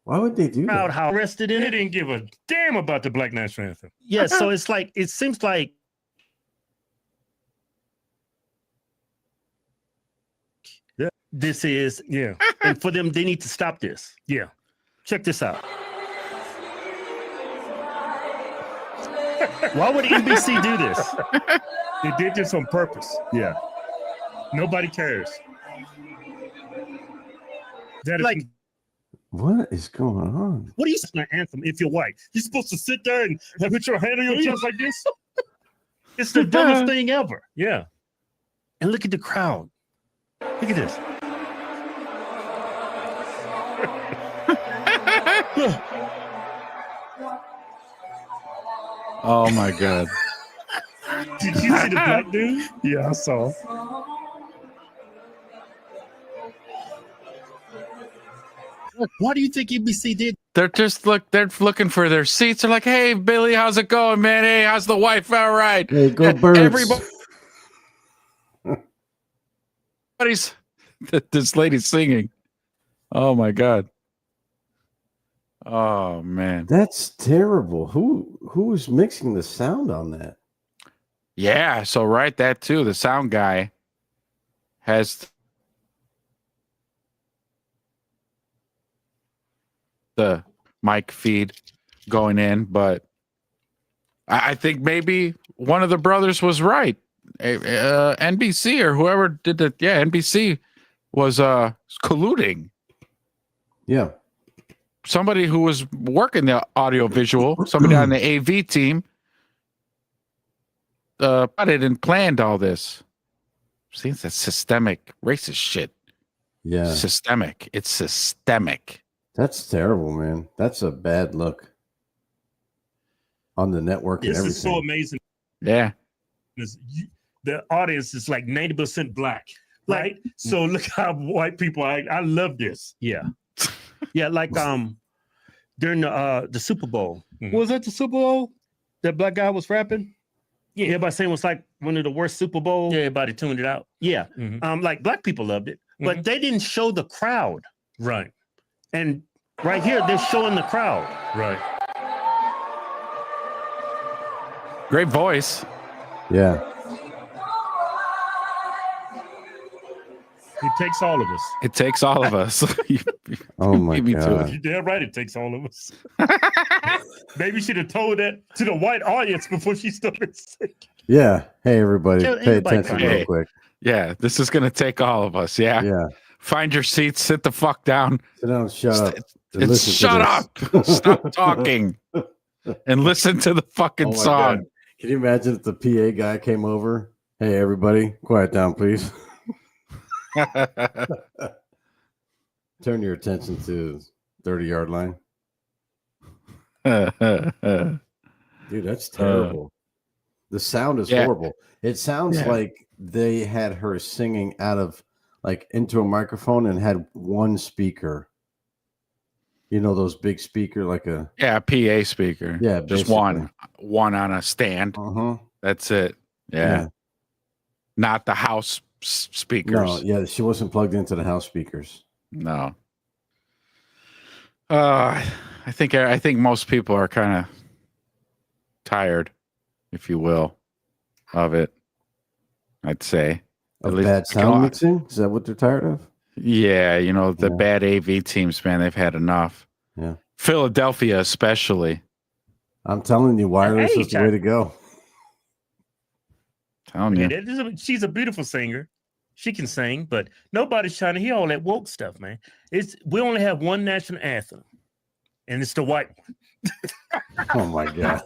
Why would they do that? how rested in They it. didn't give a damn about the Black National Anthem. Yeah, so it's like it seems like this is and for them they need to stop this. Yeah. Check this out. Why would NBC do this? They did this on purpose. Yeah. Nobody cares. That is Like, What is going on? what do you an anthem if you're white. You're supposed to sit there and put your hand on your chest like this. It's the dumbest thing ever. Yeah. And look at the crowd. Look at this. Oh, my God. Did you see the black dude? Yeah, I saw. Why do you think NBC did? They're looking for their seats. They're like, hey, Billy, how's it going, man? Hey, how's the wife? All right. Hey, go Birds. Everybody's this lady's singing. Oh my God. Oh man. That's terrible. Who's mixing the sound on that? Yeah, so write that too. The sound guy has the mic feed going in, but I think maybe one of the brothers was right. NBC or whoever did that. Yeah, NBC was colluding. Yeah. Somebody who was working the audio visual, somebody on the AV team, plotted and planned all this. See, it's a systemic racist shit. Yeah. Systemic. It's systemic. That's terrible, man. That's a bad look on the network and This everything. is so amazing. Yeah. The audience is like 90% black, right? So look how white people are. I love this. Yeah. Yeah, like during the Super Bowl. Mhm. Was that the Super Bowl? That black guy was rapping? Yeah, everybody saying it was like one of the worst Super Bowls. Yeah, everybody tuned it out. Yeah. Mhm. Like black people loved it, but they didn't show the crowd. Right. And right here, they're showing the crowd. Right. Great voice. Yeah. It takes all of us. It takes all of us. Oh my Beat me to God. You're damn right. It takes all of us. Maybe should have told that to the white audience before she started singing. Yeah. Hey, everybody, Yeah, pay everybody attention come. real Hey. quick. Yeah, this is gonna take all of us. Yeah. Yeah. Find your seats, sit the fuck down. Sit down, shut up. and And listen to shut this. up. Stop talking. And listen to the fucking Oh my song. God. Can you imagine if the PA guy came over? Hey, everybody, quiet down, please. Turn your attention to 30-yard line. Dude, that's terrible. The sound is Yeah. horrible. It sounds Yeah. like they had her singing out of like into a microphone and had one speaker. You know those big speaker, like a Yeah, PA speaker. Yeah, Just basically. one on a stand. uh-huh. That's it. Yeah. Not the house speakers. No, yeah, she wasn't plugged into the house speakers. No. I think most people are kind of tired, if you will, of it. I'd say. Of least- bad sound mixing? Is that what they're tired of? Yeah, the Yeah. bad AV teams, man, they've had enough. Yeah. Philadelphia, especially. I'm telling you, wireless Hey, is the way to go. Telling you. She's a beautiful singer. She can sing, but nobody's trying to hear all that woke stuff, man. We only have one national anthem, and it's the white one. Oh my God.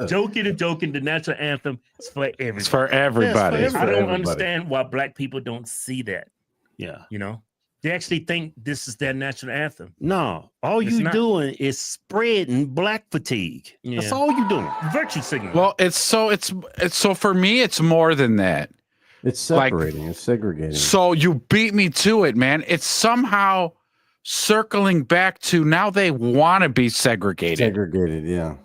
Joking. The national anthem is for everybody. It's for everybody. Yes, for I don't everybody. understand why black people don't see that. Yeah. You know, they actually think this is their national anthem. No, all It's you not. doing is spreading black fatigue. That's Yeah. all you doing. Virtue signaling. Well, it's so for me, it's more than that. It's Like- separating, it's segregating. So you beat me to it, man. It's somehow circling back to now they want to be segregated. Segregated, yeah.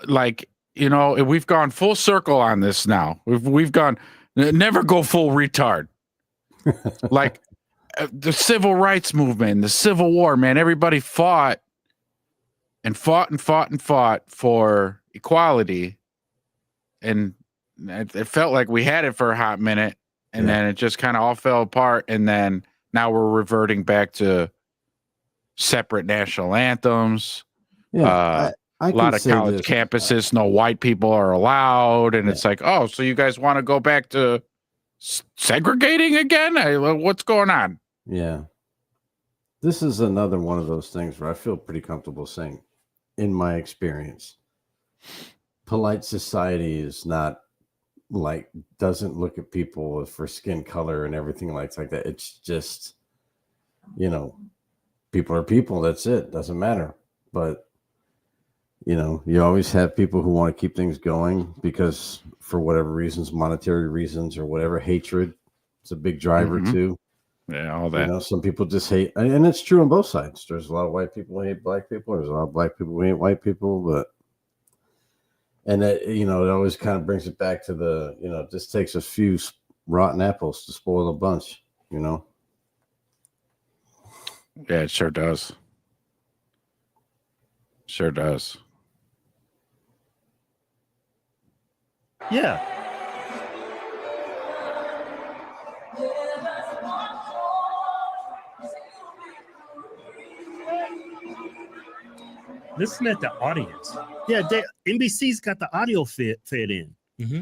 Like, we've gone full circle on this now. We've gone never go full retard. Like the civil rights movement, the Civil War, man, everybody fought for equality. And it felt like we had it for a hot minute, and Yeah. then it just kind of all fell apart. And then now we're reverting back to separate national anthems. Yeah. A lot of college campuses, no white people are allowed. And Yeah. it's like, oh, so you guys want to go back to segregating again? What's going on? Yeah. This is another one of those things where I feel pretty comfortable saying, in my experience, polite society is not like, doesn't look at people for skin color and everything like that. It's just, people are people. That's it. Doesn't matter. But, you always have people who want to keep things going because for whatever reasons, monetary reasons or whatever, hatred. It's a big driver Mhm. too. Yeah, all that. Some people just hate, and it's true on both sides. There's a lot of white people who hate black people. There's a lot of black people who hate white people, and that, it always kind of brings it back to it just takes a few rotten apples to spoil the bunch, Yeah, it sure does. Sure does. Yeah. Listen at the audience. Yeah, NBC's got the audio fed in.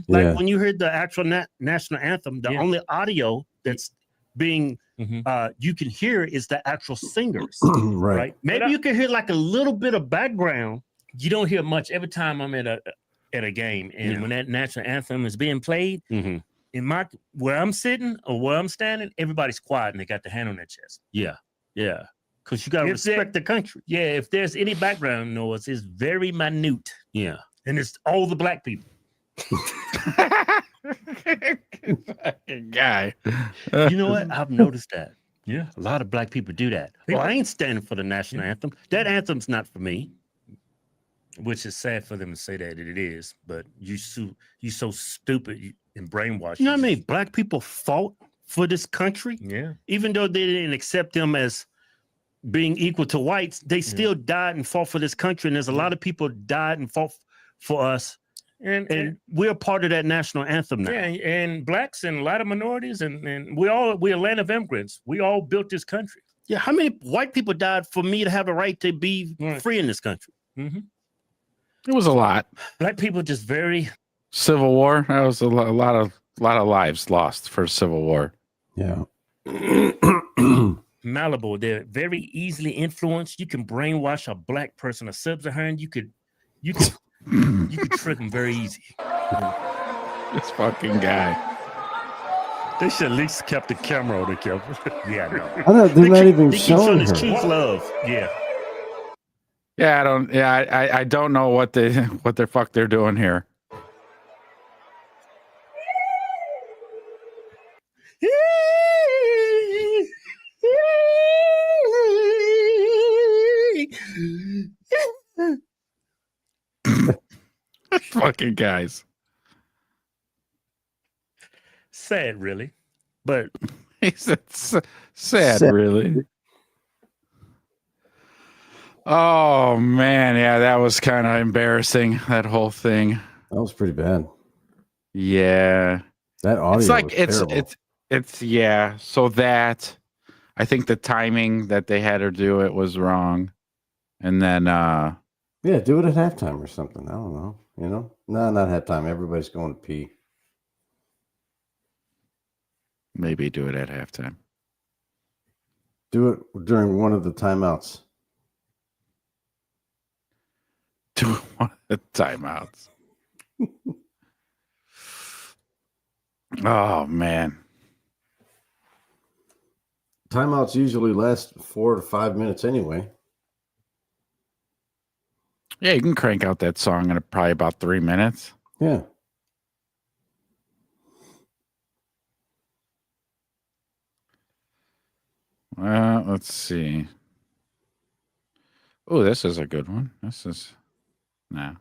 Like Yeah. when you heard the actual national anthem, the Yeah. only audio that's being Mhm. you can hear is the actual singers, right. right? Maybe you can hear like a little bit of background. You don't hear much every time I'm at a game, and Yeah. when that national anthem is being played, Mhm. in where I'm sitting or where I'm standing, everybody's quiet and they got their hand on their chest. Yeah. Because you got to If they- respect the country. Yeah, if there's any background noise, it's very minute, Yeah. and it's all the black people. Fucking guy. You know what? I've noticed that. Yeah, a lot of black people do that. Well, I ain't standing for the national anthem. That anthem's not for me. which is sad for them to say that it is. But you so stupid and brainwashed. You know how many black people fought for this country? Yeah. Even though they didn't accept them as being equal to whites, they still died and fought for this country. And there's a lot of people died and fought for us. And we're part of that national anthem now. Yeah, and blacks and a lot of minorities, and we're a land of immigrants. We all built this country. Yeah, how many white people died for me to have a right to be free in this country? Mm-hmm. It was a lot. Black people just very Civil War. That was a lot of lives lost for Civil War. Yeah. malleable. They're very easily influenced. You can brainwash a black person, a sub-Saharan. You could trick them very easy. This fucking guy. They should at least kept the camera on the camera. Yeah, no. I know they're not even They keep showing his her. truth love. Yeah. Yeah, I don't. Yeah, I don't know what the fuck they're doing here. Fucking guys. Sad, really. But He said, sad, really. Oh man, yeah, that was kind of embarrassing. That whole thing. That was pretty bad. Yeah, That audio it's like was terrible. it's yeah. So that I think the timing that they had her do it was wrong, and then Yeah, do it at halftime or something. I don't know. You know? No, not halftime. Everybody's going to pee. maybe do it at halftime. Do it during one of the timeouts. Do one of the timeouts. Oh man. Timeouts usually last 4 to 5 minutes anyway. Yeah, you can crank out that song in probably about 3 minutes. Yeah. Let's see. Oh, this is a good one. This is no.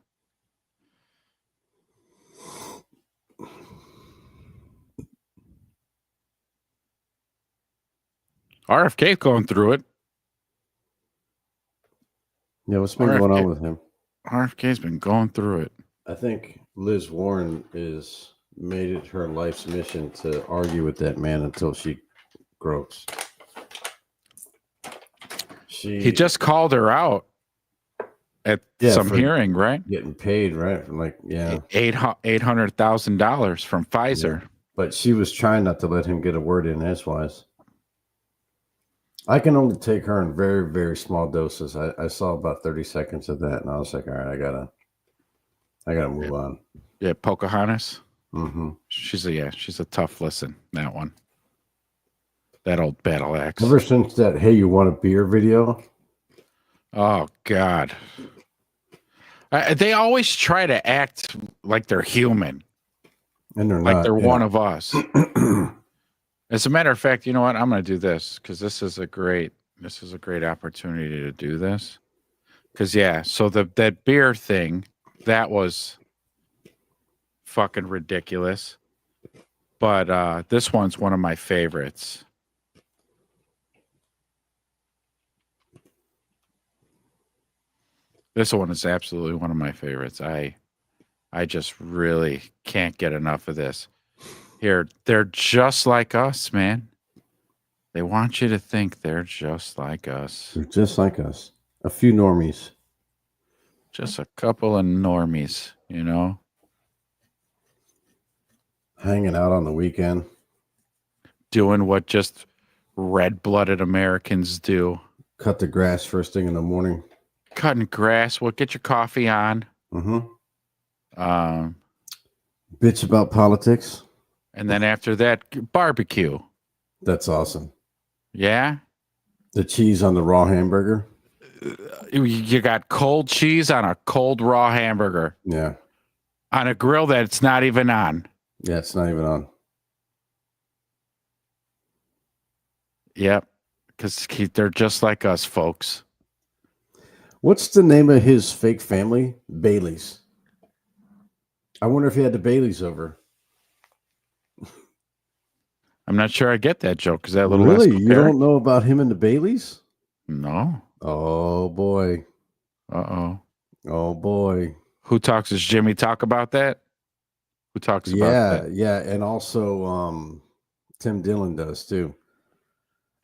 RFK going through it. Yeah, what's been going on with him? RFK's been going through it. I think Liz Warren is made it her life's mission to argue with that man until she croaks. He just called her out at some for hearing, right? getting paid, right? From like, yeah. $800,000 from Pfizer. Yeah. But she was trying not to let him get a word in edgewise. I can only take her in very, very small doses. I saw about 30 seconds of that, and I was like, all right, I gotta move on. Yeah, Pocahontas. Mm-hmm. She's a tough listen, that one. That old battle axe. Ever since that "Hey, you want a beer" video? Oh God. They always try to act like they're human, And they're like not. they're yeah. one of us. As a matter of fact, you know what? I'm going to do this because this is a great opportunity to do this. Because yeah, so that beer thing, that was fucking ridiculous. But this one's one of my favorites. This one is absolutely one of my favorites. I just really can't get enough of this. Here, they're just like us, man. They want you to think they're just like us. They're just like us. A few normies. Just a couple of normies, you know? Hanging out on the weekend. Doing what just red-blooded Americans do. Cut the grass first thing in the morning. Cutting grass. Well, get your coffee on. Mm-hmm. Bitch about politics. And then after that, barbecue. That's awesome. Yeah? The cheese on the raw hamburger. You got cold cheese on a cold raw hamburger. Yeah. On a grill that's not even on. Yeah, it's not even on. Yep. Because they're just like us, folks. What's the name of his fake family? Baileys. I wonder if he had the Baileys over. I'm not sure I get that joke. Is that a little Really? less You don't know about him and the Baileys? No. Oh boy. Uh-oh. Oh boy. Who talks? Does Jimmy talk about that? Who talks about that? Yeah, and also Tim Dillon does too.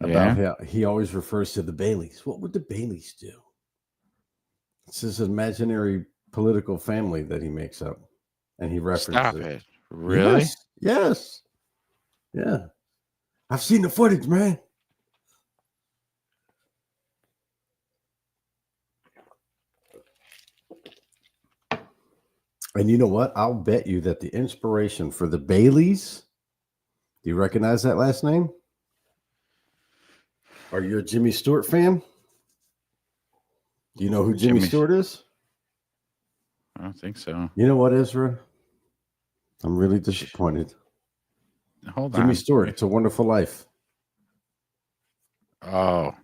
Yeah. About how he always refers to the Baileys. What would the Baileys do? It's his imaginary political family that he makes up, and he references Stop it. Really? Yes. Yes. Yeah. I've seen the footage, man. And you know what? I'll bet you that the inspiration for the Baileys, do you recognize that last name? Are you a Jimmy Stewart fan? Do you know who Jimmy Stewart is? I don't think so. You know what, Ezra? I'm really disappointed. Hold on. Jimmy Stewart, It's a Wonderful Life. Oh,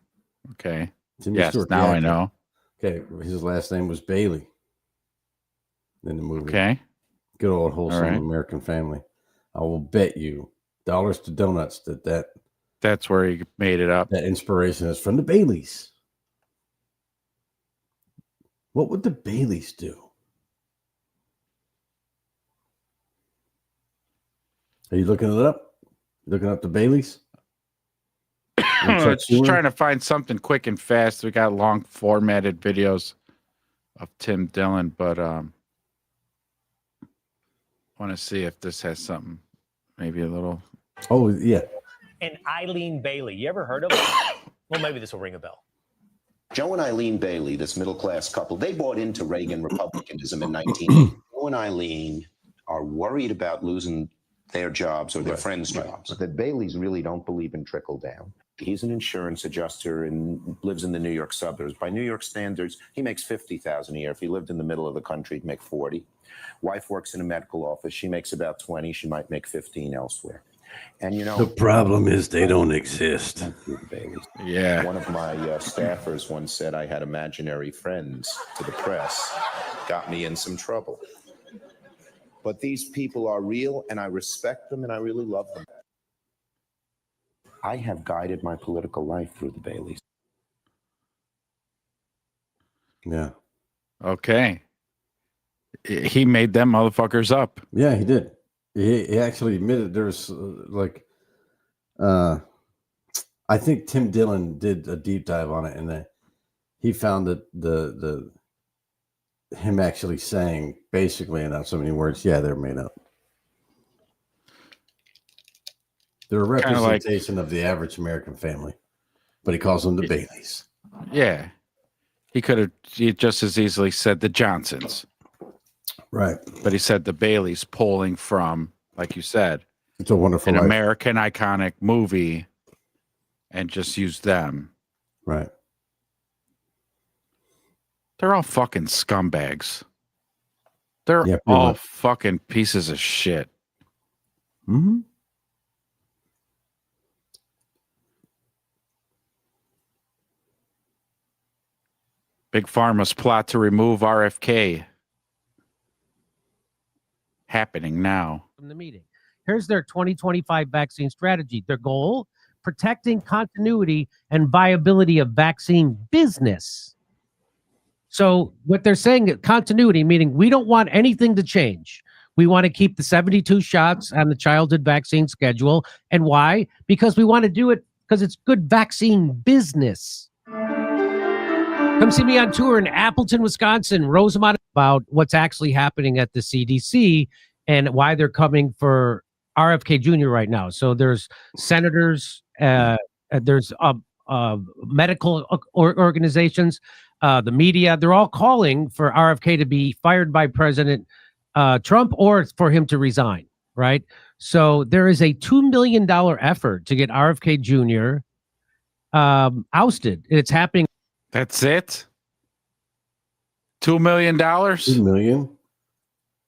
okay. Jimmy Yes, Stewart, now the I actor. know. Okay, his last name was Bailey in the movie. Okay. Good old wholesome right. American family. I will bet you dollars to donuts that That's where he made it up. that inspiration is from the Baileys. What would the Baileys do? Are you looking it up? Looking up the Baileys? Just trying to find something quick and fast. We got long formatted videos of Tim Dillon, but want to see if this has something, maybe a little. Oh yeah. And Eileen Bailey. You ever heard of her? Well, maybe this will ring a bell. Joe and Eileen Bailey, this middle-class couple, they bought into Reagan Republicanism in 1980. Joe and Eileen are worried about losing their jobs or their friends' jobs. The Baileys really don't believe in trickle down. He's an insurance adjuster and lives in the New York suburbs. By New York standards, he makes $50,000 a year. If he lived in the middle of the country, he'd make 40. Wife works in a medical office. She makes about 20. She might make 15 elsewhere. And you know, The problem is they don't exist. Yeah. one of my staffers once said I had imaginary friends to the press. Got me in some trouble. But these people are real, and I respect them, and I really love them. I have guided my political life through the Baileys. Yeah. Okay. He made them motherfuckers up. Yeah, he did. He actually admitted there's I think Tim Dillon did a deep dive on it, and he found that the him actually saying basically in not so many words, yeah, they're made up. They're a Kinda like- representation of the average American family, but he calls them the Baileys. Yeah. He could have just as easily said the Johnsons, Right. but he said the Baileys, pulling from, like you said, It's a Wonderful an Life. American iconic movie, and just use them. Right. They're all fucking scumbags. They're Yeah, pretty all much. fucking pieces of shit. Mm-hmm. Big Pharma's plot to remove RFK happening now. From the meeting. Here's their 2025 vaccine strategy. Their goal, protecting continuity and viability of vaccine business. So what they're saying, continuity, meaning we don't want anything to change. We want to keep the 72 shots on the childhood vaccine schedule. And why? Because we want to do it because it's good vaccine business. Come see me on tour in Appleton, Wisconsin, Rosemont, about what's actually happening at the CDC and why they're coming for RFK Jr. right now. So there's senators, there's medical organizations, the media. They're all calling for RFK to be fired by President Trump or for him to resign, right? So there is a $2 million effort to get RFK Jr. Ousted. It's happening. That's it? $2 million? $2 million?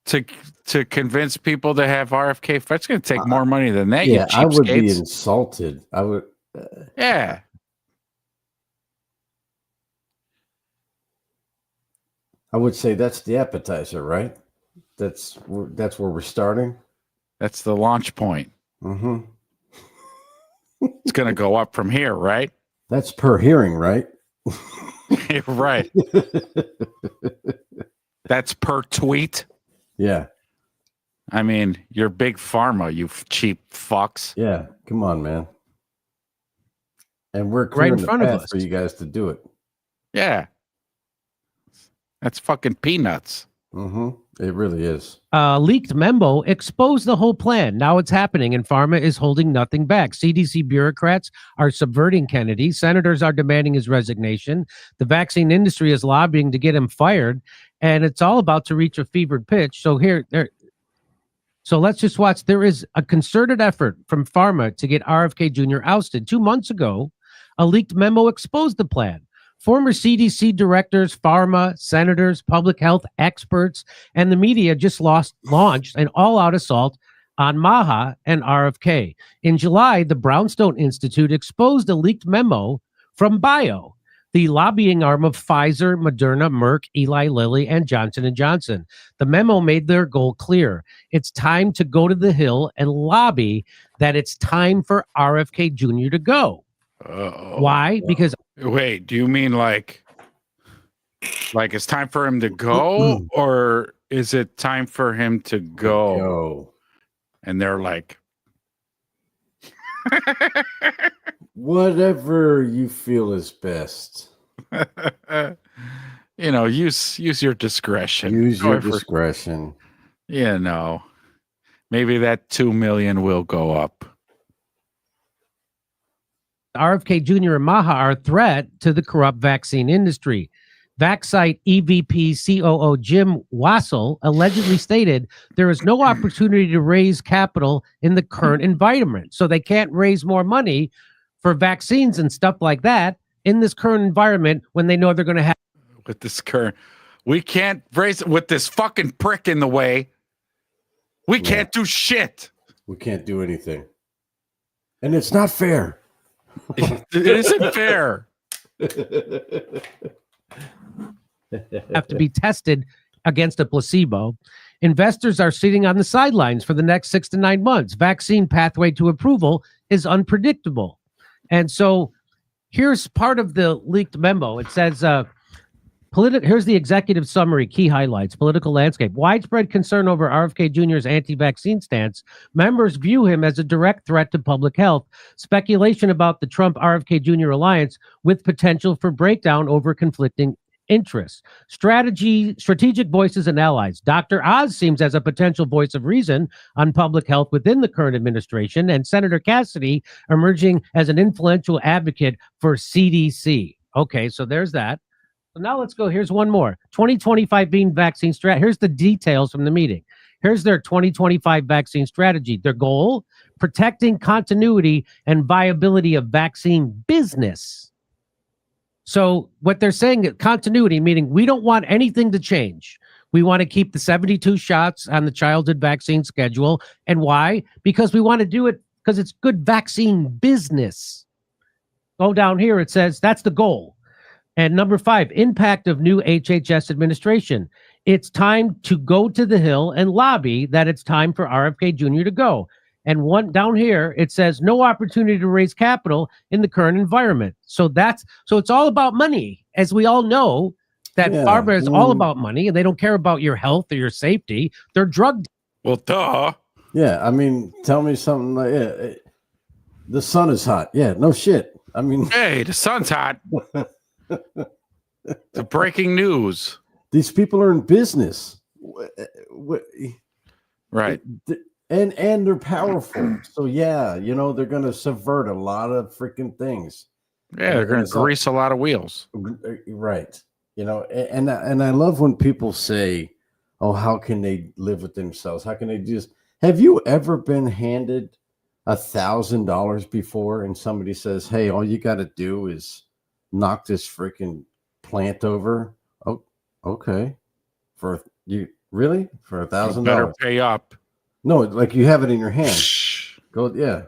To convince people to have RFK. That's going to take more money than that. Yeah, you I would be cheapskates. insulted. I would. Yeah. I would say that's the appetizer, right? That's where we're starting. That's the launch point. Mm-hmm. It's going to go up from here, right? That's per hearing, right? Right. That's per tweet. Yeah. I mean, you're big pharma, you cheap fucks. Yeah. Come on, man. And we're Right clearing in front the of path us. for you guys to do it. Yeah. That's fucking peanuts. Mm-hmm. It really is. Leaked memo exposed the whole plan. Now it's happening, and pharma is holding nothing back. CDC bureaucrats are subverting Kennedy. Senators are demanding his resignation. The vaccine industry is lobbying to get him fired, and it's all about to reach a fevered pitch. So let's just watch. There is a concerted effort from pharma to get RFK Jr. ousted. 2 months ago, a leaked memo exposed the plan. Former CDC directors, pharma, senators, public health experts, and the media just launched an all-out assault on Maha and RFK. In July, the Brownstone Institute exposed a leaked memo from Bio, the lobbying arm of Pfizer, Moderna, Merck, Eli Lilly, and Johnson & Johnson. The memo made their goal clear. It's time to go to the Hill and lobby that it's time for RFK Jr. to go. Why? Because wait, do you mean like it's time for him to go, or is it time for him to go? And they're like, whatever you feel is best. Use your discretion. Use your discretion. Maybe that 2 million will go up. RFK Jr. and Maha are a threat to the corrupt vaccine industry. Vaxcyte EVP COO Jim Wassel allegedly stated there is no opportunity to raise capital in the current environment. So they can't raise more money for vaccines and stuff like that in this current environment when they know they're going to have. With this current, we can't raise it with this fucking prick in the way. We can't do shit. We can't do anything. And it's not fair. It isn't fair. Have to be tested against a placebo. Investors are sitting on the sidelines for the next 6 to 9 months. Vaccine pathway to approval is unpredictable. And so here's part of the leaked memo. It says, here's the executive summary, key highlights, political landscape. Widespread concern over RFK Jr.'s anti-vaccine stance. Members view him as a direct threat to public health. Speculation about the Trump-RFK Jr. alliance with potential for breakdown over conflicting interests. Strategic voices and allies. Dr. Oz seems as a potential voice of reason on public health within the current administration, and Senator Cassidy emerging as an influential advocate for CDC. Okay, so there's that. So now let's go. Here's one more. 2025 vaccine strategy. Here's the details from the meeting. Here's their 2025 vaccine strategy. Their goal, protecting continuity and viability of vaccine business. So what they're saying, continuity, meaning we don't want anything to change. We want to keep the 72 shots on the childhood vaccine schedule. And why? Because we want to do it because it's good vaccine business. Go down here. It says that's the goal. And number 5, impact of new HHS administration. It's time to go to the Hill and lobby that it's time for RFK Jr. to go. And one down here, it says no opportunity to raise capital in the current environment. So it's all about money. As we all know, that pharma is all about money, and they don't care about your health or your safety. They're drug. Well, duh. Yeah, I mean, tell me something like the sun is hot. Yeah, no shit. I mean, hey, the sun's hot. The breaking news. These people are in business. Right. And they're powerful. So yeah, they're going to subvert a lot of freaking things. Yeah, they're going to grease a lot of wheels. Right. And I love when people say, "Oh, how can they live with themselves? How can they just?" Have you ever been handed $1,000 before and somebody says, "Hey, all you got to do is knock this freaking plant over"? Oh, okay. For you, really? For $1,000? Better pay up. No, like you have it in your hand. Go, yeah.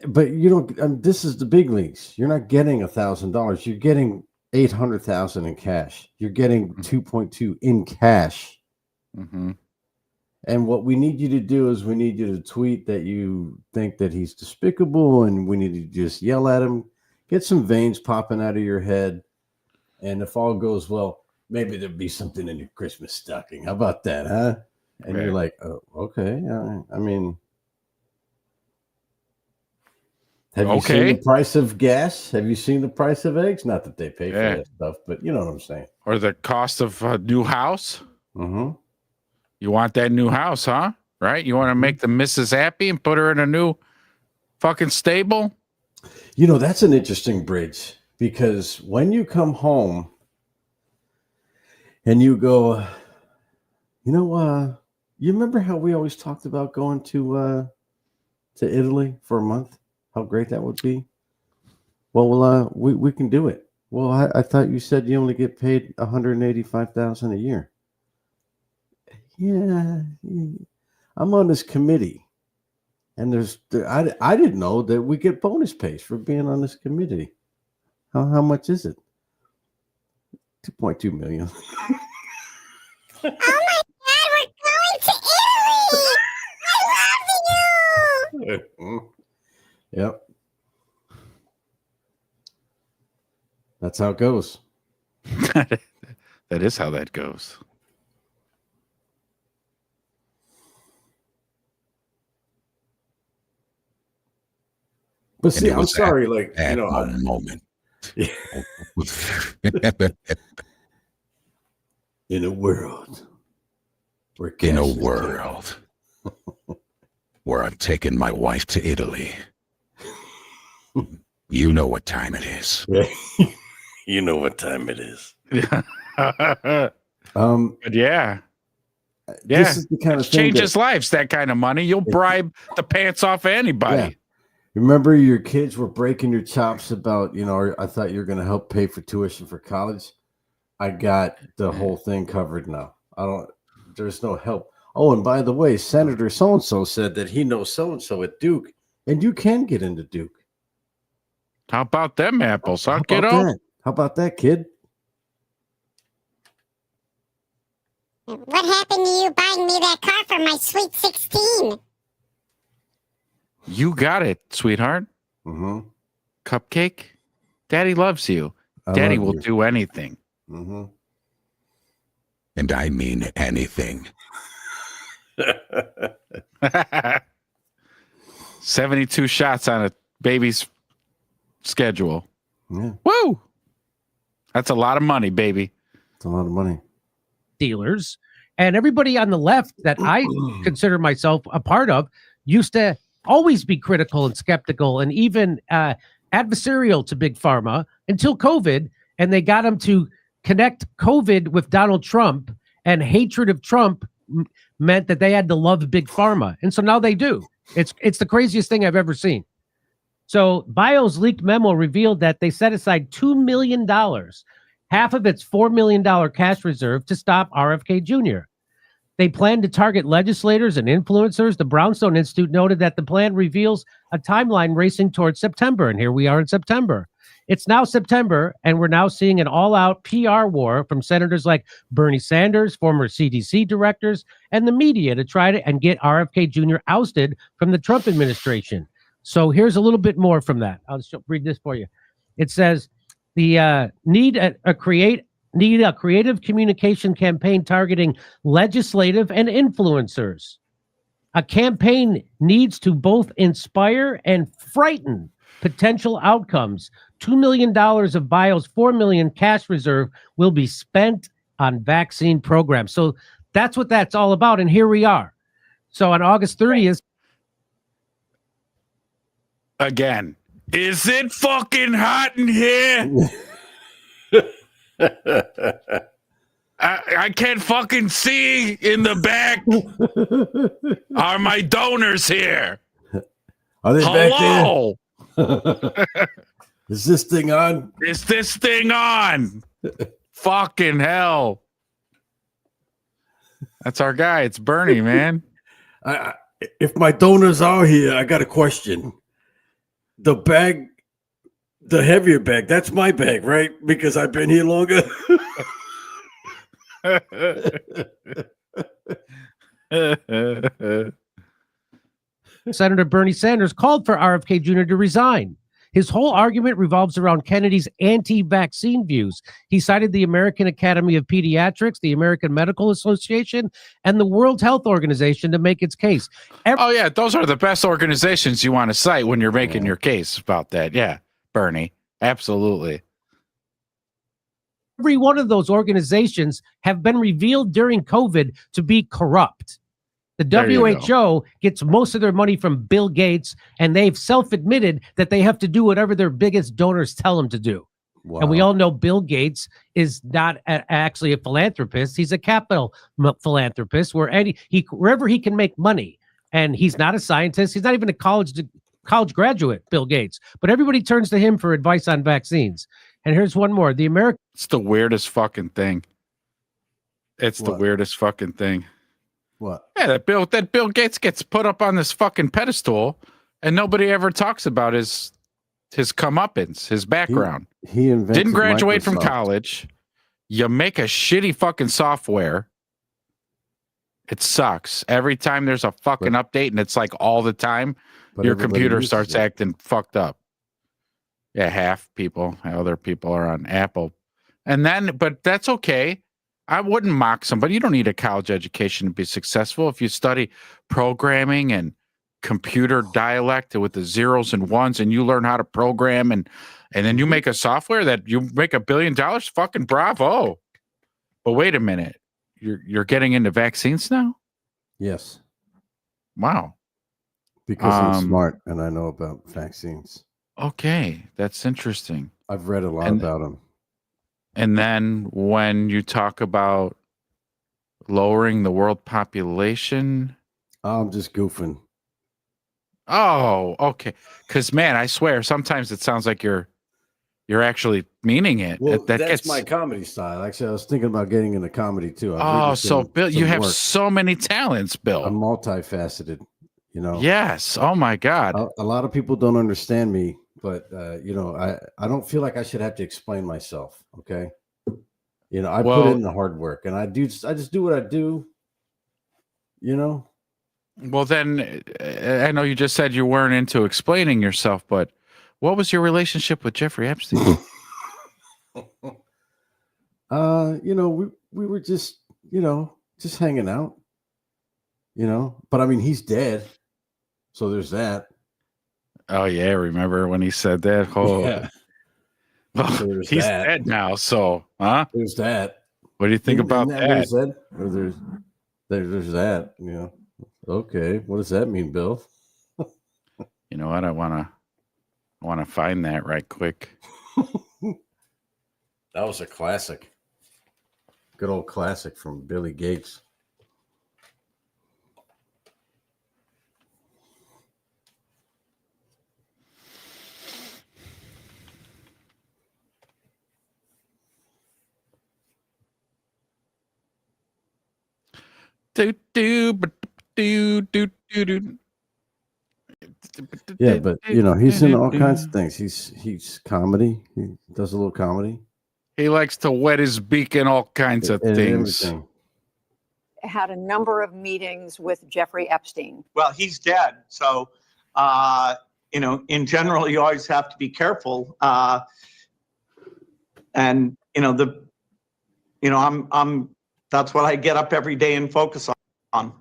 But you don't. This is the big leagues. You're not getting $1,000. You're getting $800,000 in cash. You're getting 2.2 in cash. Mm-hmm. And what we need you to do is we need you to tweet that you think that he's despicable, and we need to just yell at him, get some veins popping out of your head, and if all goes well, maybe there'll be something in your Christmas stocking. How about that, huh? And Right. you're like, oh, okay. I mean, have you seen Okay. the price of gas? Have you seen the price of eggs? Not that they pay for Yeah. that stuff, but you know what I'm saying. Or the cost of a new house. Mm-hmm. You want that new house, huh? Right? You want to make the missus happy and put her in a new fucking stable? You know, that's an interesting bridge, because when you come home and you go, you remember how we always talked about going to Italy for a month? How great that would be. Well, we can do it. Well, I thought you said you only get paid $185,000 a year. Yeah, I'm on this committee, and I didn't know that we get bonus pays for being on this committee. How much is it? 2.2 million. Oh my God, we're going to Italy! I love you! Yep. That's how it goes. That is how that goes. But see, I'm sorry, like, moment. In a world where In a cash is world where I'm taking my wife to Italy. You know what time it is. king. You know what time it is. But yeah. This is the kind of thing changes lives, that kind of money. You'll bribe the pants off of anybody. Yeah. Remember your kids were breaking your chops about, I thought you were going to help pay for tuition for college. I got the whole thing covered now. There's no help. Oh, and by the way, Senator so-and-so said that he knows so-and-so at Duke, and you can get into Duke. How about them apples, huh, How kiddo? about that? How about that, kid? What happened to you buying me that car for my sweet 16? You got it, sweetheart. Mm-hmm. Cupcake. Daddy loves you. I Daddy love will you. do anything. Mm-hmm. And I mean anything. 72 shots on a baby's schedule. Yeah. Woo! That's a lot of money, baby. It's a lot of money. Dealers and everybody on the left that I consider myself a part of used to always be critical and skeptical and even adversarial to Big Pharma until COVID, and they got them to connect COVID with Donald Trump, and hatred of Trump meant that they had to love Big Pharma, and so now they do. It's the craziest thing I've ever seen. So BIO's leaked memo revealed that they set aside $2 million, half of its $4 million cash reserve, to stop RFK Jr. They plan to target legislators and influencers. The Brownstone Institute noted that the plan reveals a timeline racing towards September, and here we are in September. It's now September, and we're now seeing an all-out PR war from senators like Bernie Sanders, former CDC directors, and the media to try to and get RFK Jr. ousted from the Trump administration. So here's a little bit more from that. I'll just read this for you. It says the need a creative communication campaign targeting legislative and influencers. A campaign needs to both inspire and frighten potential outcomes. $2 million of BIO's $4 million cash reserve will be spent on vaccine programs. So that's what that's all about. And here we are. So on August 30th. Again, is it fucking hot in here? I can't fucking see in the back. Are my donors here? Are they Hello? back there? Is this thing on? Is this thing on? Fucking hell. That's our guy. It's Bernie, man. If my donors are here, I got a question. The bag The heavier bag. That's my bag, right? Because I've been here longer. Senator Bernie Sanders called for RFK Jr. to resign. His whole argument revolves around Kennedy's anti-vaccine views. He cited the American Academy of Pediatrics, the American Medical Association, and the World Health Organization to make its case. Oh, yeah. Those are the best organizations you want to cite when you're making your case about that. Yeah, Bernie. Absolutely. Every one of those organizations have been revealed during COVID to be corrupt. The There you WHO gets most of their money from Bill Gates, and they've self-admitted that they have to do whatever their biggest donors tell them to do. Wow. And we all know Bill Gates is not actually a philanthropist. He's a capital philanthropist wherever he can make money. And he's not a scientist. He's not even a college graduate, Bill Gates. But everybody turns to him for advice on vaccines. And here's one more. It's the weirdest fucking thing. It's the weirdest fucking thing. What? Yeah, that Bill Gates gets put up on this fucking pedestal, and nobody ever talks about his comeuppance, his background. He invented Didn't graduate from Microsoft. college. You make a shitty fucking software. It sucks. Every time there's a fucking update, and it's like all the time, But your everybody computer uses starts it. acting fucked up. Yeah, half people, other people are on Apple. But that's okay. I wouldn't mock somebody. You don't need a college education to be successful. If you study programming and computer dialect with the zeros and ones, and you learn how to program, and then you make a software that you make $1 billion, fucking bravo. But wait a minute, you're getting into vaccines now? Yes. Wow. Because I'm smart and I know about vaccines. Okay, that's interesting. I've read a lot about them. And then when you talk about lowering the world population, I'm just goofing. Oh, okay. Because man, I swear, sometimes it sounds like you're actually meaning it. Well, that that's gets my comedy style. Actually, I was thinking about getting into comedy too. Oh, so Bill, you have so many talents, Bill. I'm multifaceted. You know. Yes. Oh my God. A lot of people don't understand me, but you know, I don't feel like I should have to explain myself. Okay. You know, I put in the hard work, and I just do what I do. You know. Well, then I know you just said you weren't into explaining yourself, but what was your relationship with Jeffrey Epstein? You know, we were just, you know, just hanging out. You know, but I mean, he's dead, so there's that. Oh yeah, remember when he said that? Oh, yeah. Well, So he's dead now. So, huh? There's that. What do you think about that? There's that. You know. Okay, what does that mean, Bill? You know what? I wanna find that right quick. That was a classic. Good old classic from Billy Gates. Yeah, but you know, he's in all kinds of things. He's comedy. He does a little comedy. He likes to wet his beak in all kinds of And things. everything. Had a number of meetings with Jeffrey Epstein. Well, he's dead. So, you know, in general, you always have to be careful. And, you know, that's what I get up every day and focus on.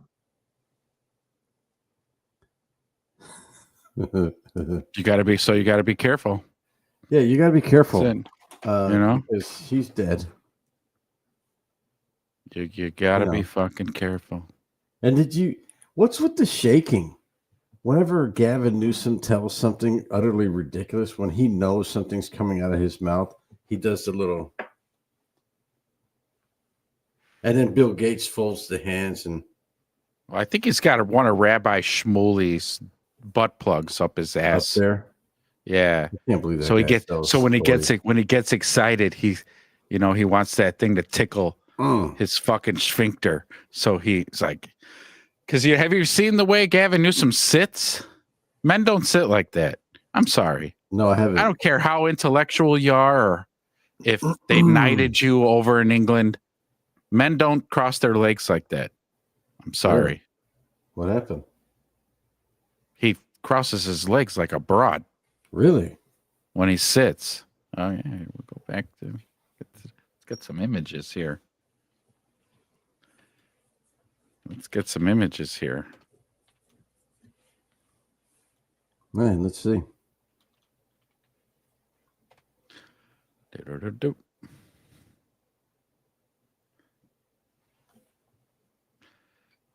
You got to be careful. Yeah, you got to be careful. You know, because he's dead. You got to You be know. fucking careful. And what's with the shaking? Whenever Gavin Newsom tells something utterly ridiculous, when he knows something's coming out of his mouth, he does the little. And then Bill Gates folds the hands and. Well, I think he's got one of Rabbi Shmuley's butt plugs up his ass. Up there. Yeah. I can't believe that. So he guy gets tells when he stories. gets excited, he wants that thing to tickle his fucking sphincter. So he's like, because have you seen the way Gavin Newsom sits? Men don't sit like that. I'm sorry. No, I haven't. I don't care how intellectual you are or if they knighted you over in England. Men don't cross their legs like that. I'm sorry. What happened? He crosses his legs like a broad. Really? When he sits. Oh, yeah. We'll go back to, let's get some images here. Let's get some images here. Man, let's see. Do-do-do-do.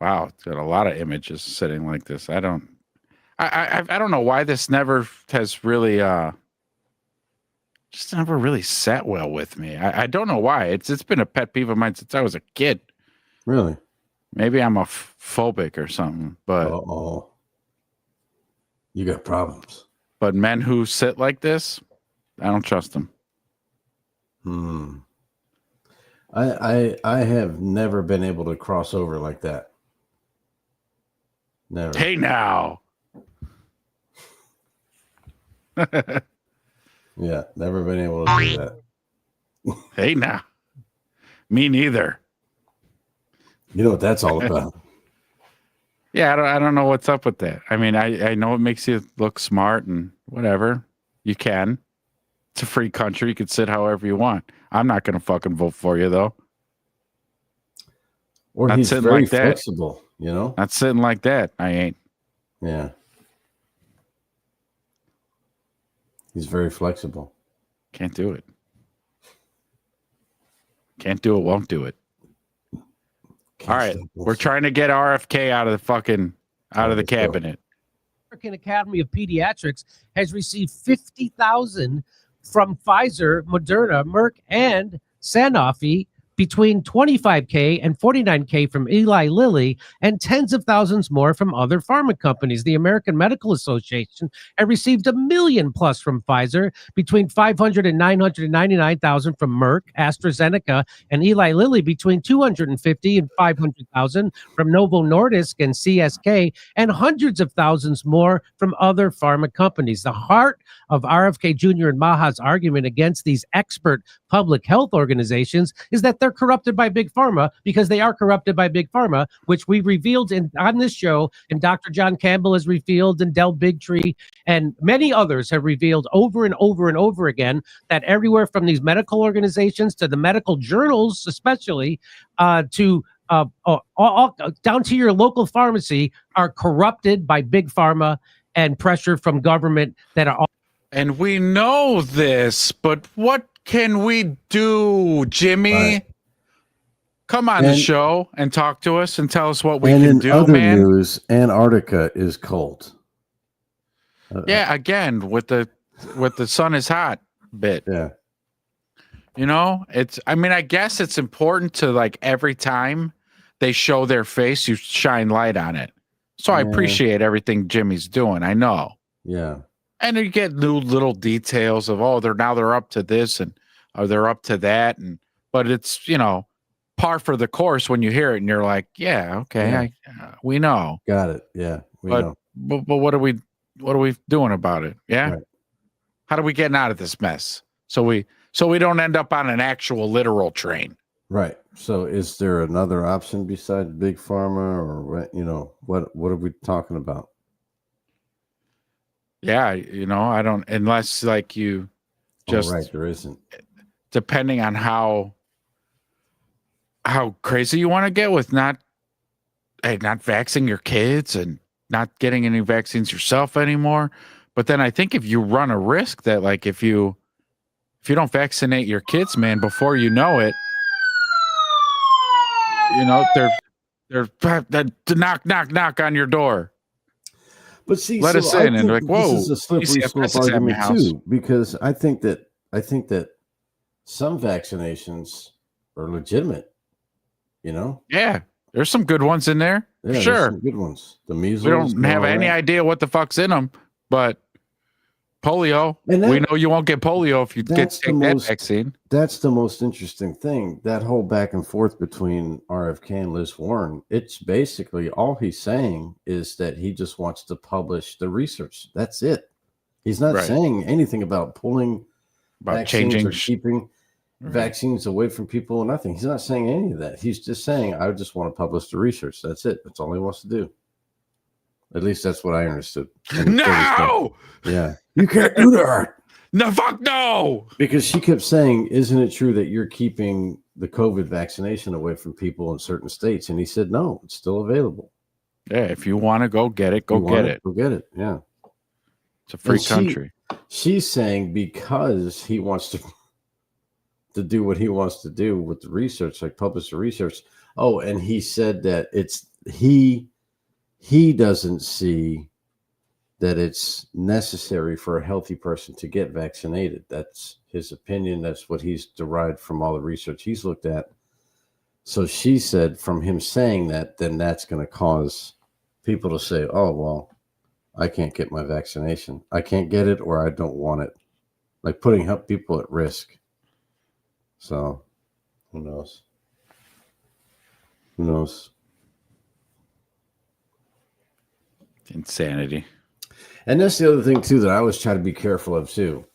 Wow, it's got a lot of images sitting like this. I don't know why this never has really just never really sat well with me. I don't know why. It's been a pet peeve of mine since I was a kid. Really? Maybe I'm a phobic or something, but you got problems. But men who sit like this, I don't trust them. I have never been able to cross over like that. Never. Hey now. Yeah, never been able to do that. Hey now. Me neither. You know what that's all about. Yeah, I don't know what's up with that. I mean, I know it makes you look smart and whatever. You can. It's a free country. You can sit however you want. I'm not going to fucking vote for you, though. Or not he's sitting very like that. flexible, you know? Not sitting like that. I ain't. Yeah. He's very flexible. Can't do it. Can't do it, won't do it. All right. We're trying to get RFK out of the fucking, out of the cabinet. American Academy of Pediatrics has received $50,000 from Pfizer, Moderna, Merck, and Sanofi, between $25K and $49K from Eli Lilly, and tens of thousands more from other pharma companies. The American Medical Association has received $1 million plus from Pfizer, between $500,000 and $999,000 from Merck, AstraZeneca, and Eli Lilly, between $250,000 and $500,000 from Novo Nordisk and CSK, and hundreds of thousands more from other pharma companies. The heart of RFK Jr. and Maha's argument against these expert public health organizations is that they're corrupted by Big Pharma, because they are corrupted by Big Pharma, which we revealed on this show, and Dr. John Campbell has revealed, and Del Bigtree and many others have revealed over and over and over again, that everywhere from these medical organizations to the medical journals, especially to all down to your local pharmacy, are corrupted by Big Pharma and pressure from government that are all. And we know this, but what can we do, Jimmy? Right. Come on the And- show and talk to us and tell us what we And can in do, other man. news, Antarctica is cold. Yeah, again with the sun is hot bit. Yeah. You know, I mean, I guess it's important to, like, every time they show their face, you shine light on it. So I Yeah. appreciate everything Jimmy's doing. I know. Yeah. And you get new little details of, oh, they're up to this and or they're up to that, but it's, you know, par for the course when you hear it and you're like, yeah, okay, Yeah. we know. Got it. Yeah. We know. But what are we doing about it? Yeah. Right. How do we get out of this mess? So we don't end up on an actual literal train. Right. So is there another option besides Big Pharma, or what, you know, what are we talking about? Yeah, you know, I don't, unless like you just right, there isn't. Depending on how crazy you want to get with not vaccinating your kids and not getting any vaccines yourself anymore. But then I think if you run a risk that, like, if you don't vaccinate your kids, man, before you know it, you know, they're knock on your door. But see, let us I in, and think like, whoa, this is a slippery DCFS slope is at my argument house. too, because I think that some vaccinations are legitimate. You know, Yeah, there's some good ones in there. yeah, there's Sure. some good ones. The measles. We don't and have all any that. idea what the fuck's in them, but polio, And that- we know you won't get polio if you take that vaccine. That's the most interesting thing. That whole back and forth between RFK and Liz Warren. It's basically all he's saying is that he just wants to publish the research. That's it. He's not Right. saying anything about pulling About vaccines changing or keeping Right. vaccines away from people or nothing. He's not saying any of that. He's just saying, I just want to publish the research. That's it. That's all he wants to do. At least that's what I understood. And No! yeah. You can't do that. No, fuck no! Because she kept saying, isn't it true that you're keeping the COVID vaccination away from people in certain states? And he said, no, it's still available. Yeah, if you want to go get it, go You want get it. Go get it. Yeah. It's a free And country. She's saying because he wants to do what he wants to do with the research, like publish the research. Oh, and he said that he doesn't see that it's necessary for a healthy person to get vaccinated. That's his opinion. That's what he's derived from all the research he's looked at. So she said from him saying that, then that's going to cause people to say, oh, well, I can't get my vaccination. I can't get it or I don't want it. Like putting people at risk. So who knows? Who knows? Insanity. And that's the other thing too that I always try to be careful of too.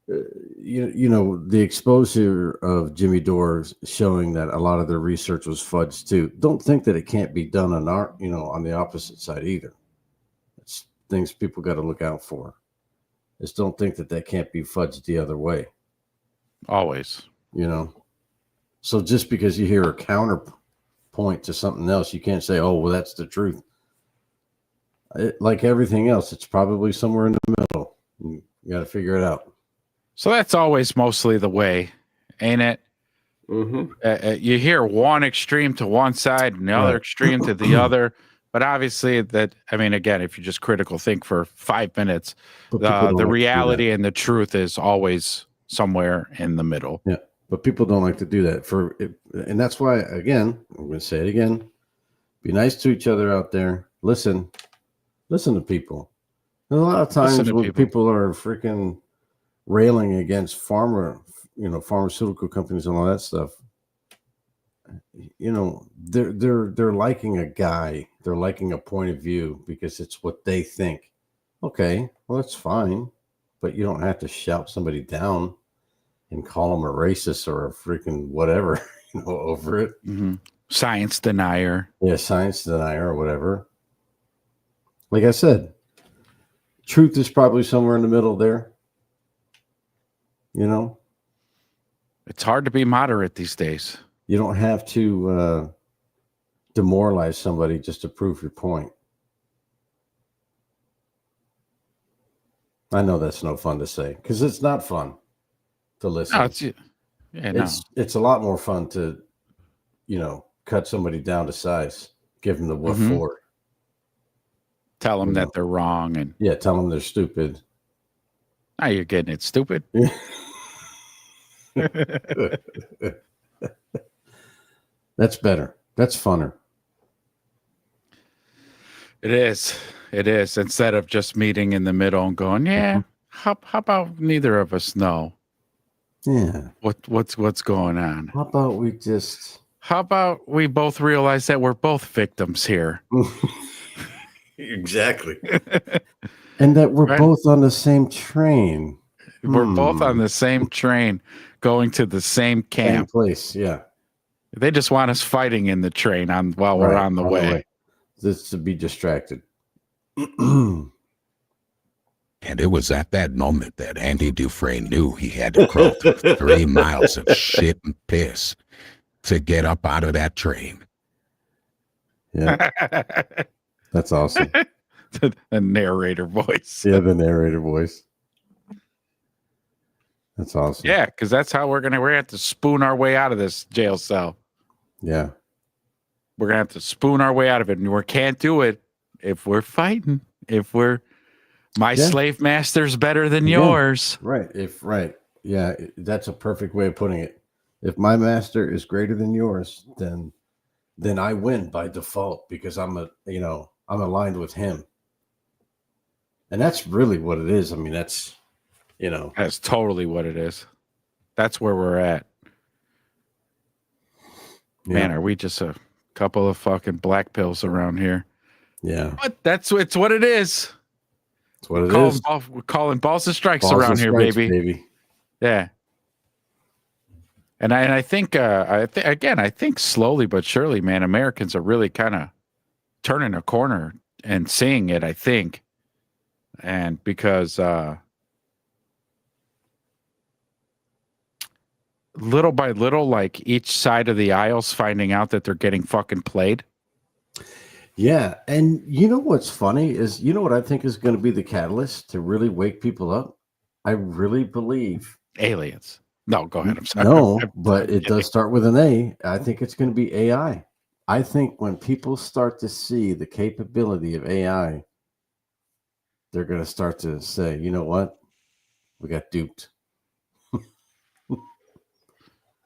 You know, the exposure of Jimmy Dore showing that a lot of their research was fudged too. Don't think that it can't be done on our, on the opposite side either. It's things people got to look out for. Just don't think that can't be fudged the other way. Always. So just because you hear a counterpoint to something else, you can't say, oh, well, that's the truth. Like everything else, it's probably somewhere in the middle. You got to figure it out. So that's always mostly the way, ain't it? Mm-hmm. You hear one extreme to one side and the other extreme to the other. But obviously again, if you just critical think for 5 minutes, the reality and the truth is always somewhere in the middle. Yeah. But people don't like to do that and that's why, again, I'm going to say it again. Be nice to each other out there. Listen to people. And a lot of times when people are freaking railing against pharmaceutical companies and all that stuff, they're liking a guy, they're liking a point of view because it's what they think. Okay, well, that's fine, but you don't have to shout somebody down and call them a racist or a freaking whatever, over it. Mm-hmm. Science denier. Yeah, science denier or whatever. Like I said, truth is probably somewhere in the middle there. It's hard to be moderate these days. You don't have to demoralize somebody just to prove your point. I know that's no fun to say because it's not fun to listen. No, it's a lot more fun to, cut somebody down to size, give them the woof for it. Tell them that they're wrong and tell them they're stupid. Now you're getting it, stupid. That's better. That's funner. It is. It is. Instead of just meeting in the middle and going, how about neither of us know? Yeah. What's going on? How about we both realize that we're both victims here? Exactly. And that we're both on the same train. We're both on the same train going to the same camp. Same place, yeah. They just want us fighting in the train while we're on the way. Just to be distracted. And it was at that moment that Andy Dufresne knew he had to crawl through 3 miles of shit and piss to get up out of that train. Yeah. That's awesome. The narrator voice. Yeah, the narrator voice. That's awesome. Yeah, because that's how we're gonna have to spoon our way out of this jail cell. Yeah. We're gonna have to spoon our way out of it. And we can't do it if we're fighting. If we're slave master's better than yours. Right. Yeah, that's a perfect way of putting it. If my master is greater than yours, then I win by default because I'm aligned with him. And that's really what it is. I mean, that's totally what it is. That's where we're at. Man, are we just a couple of fucking black pills around here? Yeah. But it's what it is. That's what it is. We're calling balls and strikes Balls around and here, strikes, baby. Yeah. And I think I think slowly but surely, man, Americans are really kind of turning a corner and seeing it, I think. And because little by little, like each side of the aisle's finding out that they're getting fucking played. Yeah, and you know what's funny is, you know what I think is going to be the catalyst to really wake people up? I really believe aliens. No, go ahead. I'm sorry. No, but it does start with an A. I think it's going to be AI. I think when people start to see the capability of AI, they're going to start to say, you know what? We got duped.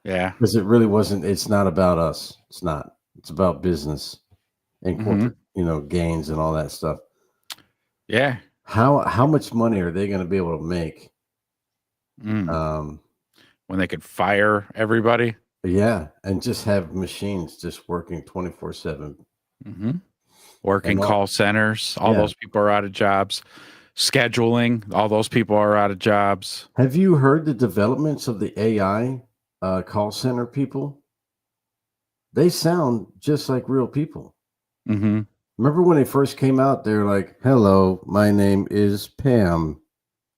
Yeah. Because it really wasn't, it's not about us. It's not. It's about business and corporate, gains and all that stuff. Yeah. How much money are they going to be able to make? When they could fire everybody. Yeah, and just have machines just working 24/7. Working call centers. All those people are out of jobs. Scheduling. All those people are out of jobs. Have you heard the developments of the AI call center people? They sound just like real people. Remember when they first came out? They're like, "Hello, my name is Pam.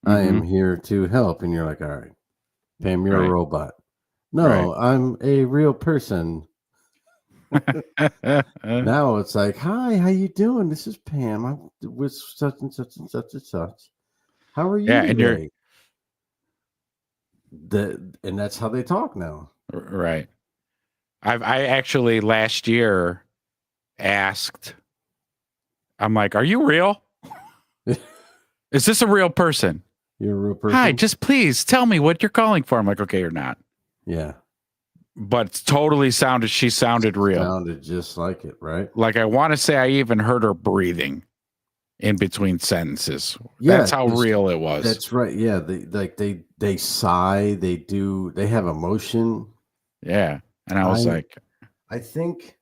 I am here to help." And you're like, "All right, Pam, you're a robot." No, I'm a real person. Now it's like, "Hi, how you doing? This is Pam. I'm with such and such and such and such. How are you today?" And that's how they talk now. Right. I actually last year asked, I'm like, "Are you real? Is this a real person? You're a real person? Hi, just please tell me what you're calling for." I'm like, "Okay, you're not." Yeah. But she sounded real. Sounded just like it, right? Like, I want to say I even heard her breathing in between sentences. Yeah, that's how real it was. That's right. Yeah, they sigh, they have emotion. Yeah. And I was like, I think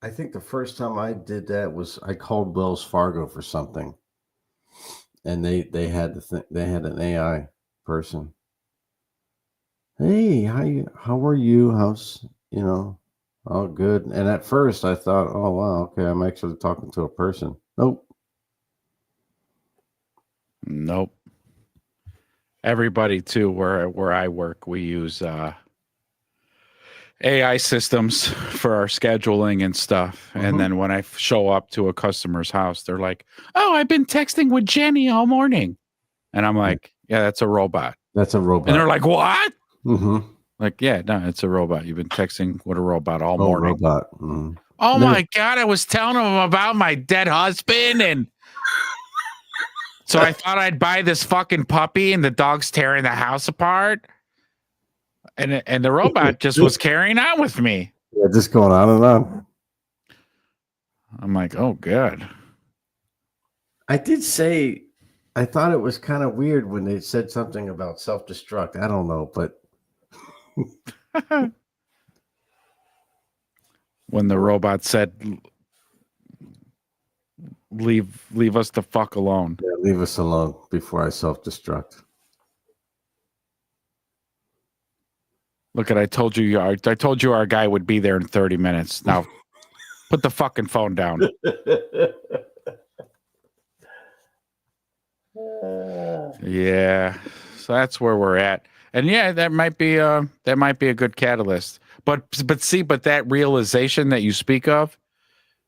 the first time I did that was I called Wells Fargo for something. And they had an AI person. "Hey, how are you? How's, all good?" And at first I thought, "Oh wow, okay, I'm actually talking to a person." Nope. Everybody too, where I work, we use AI systems for our scheduling and stuff. And then when I show up to a customer's house, they're like, "Oh, I've been texting with Jenny all morning." And I'm like, "Yeah, that's a robot." That's a robot. And they're like, "What?" Like, "Yeah, no, it's a robot. You've been texting with a robot all morning." Robot. Oh my God, I was telling them about my dead husband, and so I thought I'd buy this fucking puppy, and the dog's tearing the house apart. And the robot just was carrying on with me. Yeah, just going on and on. I'm like, "Oh, good." I did say, I thought it was kind of weird when they said something about self-destruct. I don't know, but when the robot said, leave us the fuck alone. Yeah, leave us alone before I self-destruct. Look, I told you our guy would be there in 30 minutes. Now put the fucking phone down. Yeah. So that's where we're at. And yeah, that might be a good catalyst. But that realization that you speak of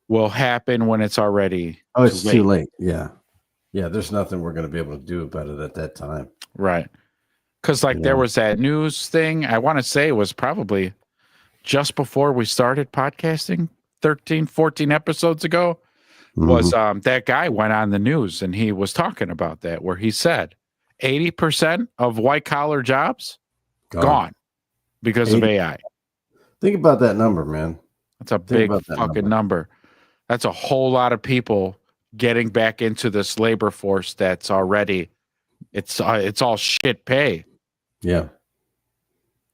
will happen when it's already too late. Yeah. Yeah, there's nothing we're going to be able to do about it at that time. Right. Because there was that news thing. I want to say it was probably just before we started podcasting 13, 14 episodes ago. Was that guy went on the news and he was talking about that, where he said 80% of white collar jobs gone because of AI. Think about that number, man. That's a big fucking number. That's a whole lot of people getting back into this labor force that's already it's all shit pay. Yeah.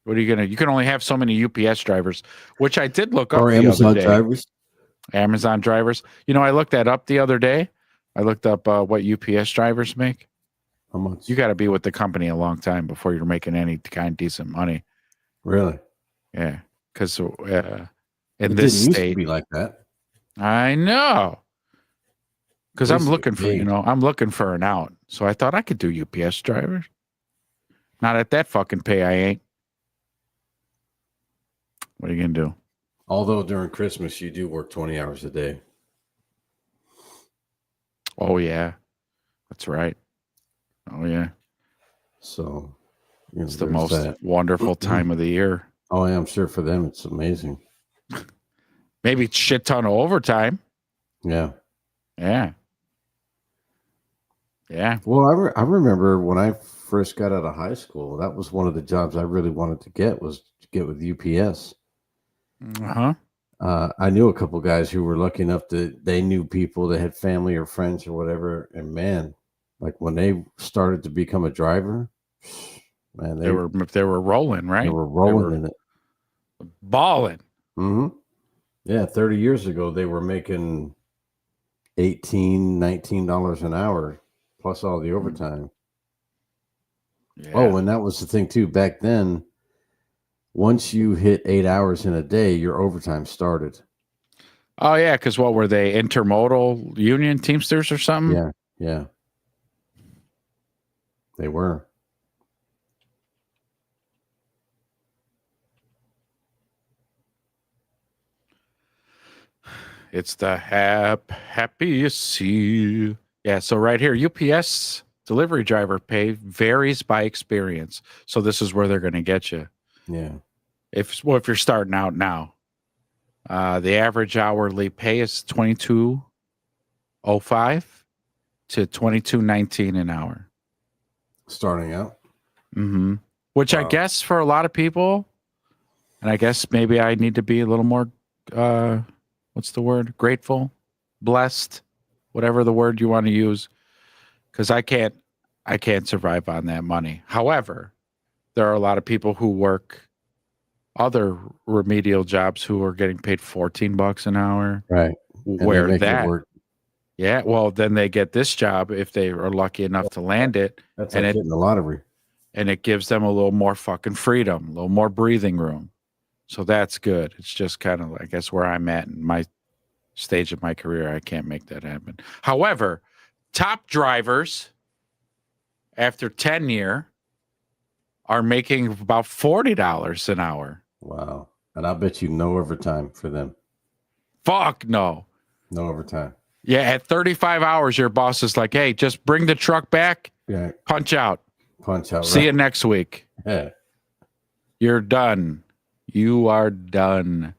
What are you gonna? You can only have so many UPS drivers, which I did look up. Or the Amazon other day. drivers. Amazon drivers. I looked that up the other day. I looked up what UPS drivers make. How much? You got to be with the company a long time before you're making any kind of decent money. Really? Yeah, because in It this didn't used to state, be like that. I know. Because I'm Used to looking get for, paid. I'm looking for an out. So I thought I could do UPS drivers. Not at that fucking pay, I ain't. What are you gonna do? Although during Christmas you do work 20 hours a day. Oh yeah, that's right. Oh yeah, So it's the there's most that. wonderful time of the year. Oh, yeah, I'm sure for them it's amazing. Maybe shit ton of overtime. Yeah. Yeah. Yeah. Well, I remember when I first got out of high school, that was one of the jobs I really wanted to get was to get with UPS. Uh-huh. I knew a couple guys who were lucky enough that they knew people that had family or friends or whatever. And man, like when they started to become a driver, man, They were rolling, right? They were rolling in it. Balling. Mm-hmm. Yeah, 30 years ago they were making $18, $19 an hour plus all the overtime. Yeah. Oh, and that was the thing too. Back then, once you hit 8 hours in a day, your overtime started. Oh yeah, because what were they? Intermodal union Teamsters or something? Yeah, yeah. They were. It's the happiest sea. Yeah, so right here, UPS delivery driver pay varies by experience. So this is where they're going to get you. Yeah. If you're starting out now, the average hourly pay is $22.05 to $22.19 an hour. Starting out. Mm-hmm. Which I guess for a lot of people, and I guess maybe I need to be a little more, what's the word? Grateful, blessed, whatever the word you want to use, because I can't survive on that money. However, there are a lot of people who work other remedial jobs who are getting paid $14 an hour. Right. And they Where make it that, work. yeah, well, then they get this job if they are lucky enough to land it. That's and like hitting the lottery. And it gives them a little more fucking freedom, a little more breathing room. So that's good. It's just kind of, I guess, where I'm at in my stage of my career. I can't make that happen. However, top drivers after tenure are making about $40 an hour. Wow. And I bet you no overtime for them. Fuck no. No overtime. Yeah, at 35 hours, your boss is like, hey, just bring the truck back. Yeah. Punch out. Punch out. See right. you next week. Yeah. You're done. You are done.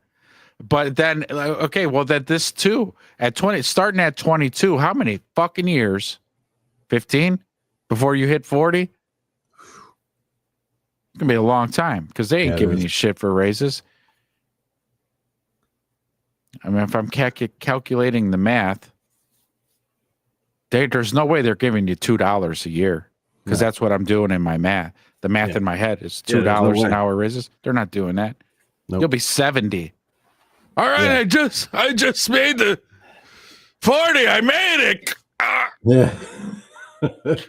But then, okay, well, that this too, at 20, starting at 22, how many fucking years? 15 before you hit 40? It's going to be a long time because they ain't giving you shit for raises. I mean, if I'm calculating the math, there's no way they're giving you $2 a year because that's what I'm doing in my math. The math in my head is $2 an hour raises. They're not doing that. Nope. You'll be 70. All right, Yeah. I just made the 40. I made it. Ah. Yeah. The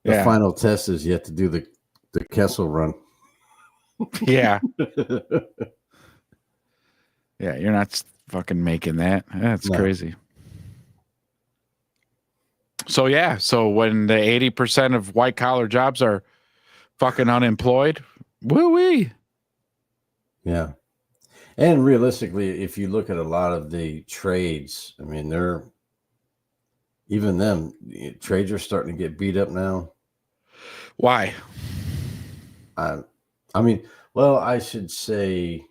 Yeah. final test is yet to do the Kessel run. Yeah. Yeah, you're not fucking making that. That's No. crazy. So yeah, so when the 80% of white collar jobs are fucking unemployed, woo-wee. Yeah. And realistically, if you look at a lot of the trades, I mean, trades are starting to get beat up now. Why? I mean, well, I should say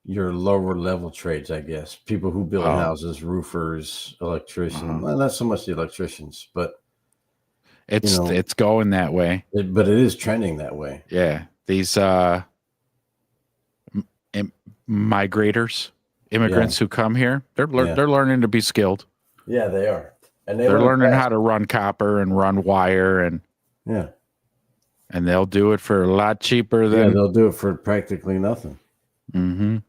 your lower level trades, I guess. People who build houses, roofers, electricians. Well, not so much the electricians, but it's going that way. But it is trending that way. Yeah. These migrators, immigrants who come here, they're learning to be skilled. Yeah, they are. And they're learning how to run copper and run wire and and they'll do it for a lot cheaper than they'll do it for practically nothing. Mm-hmm.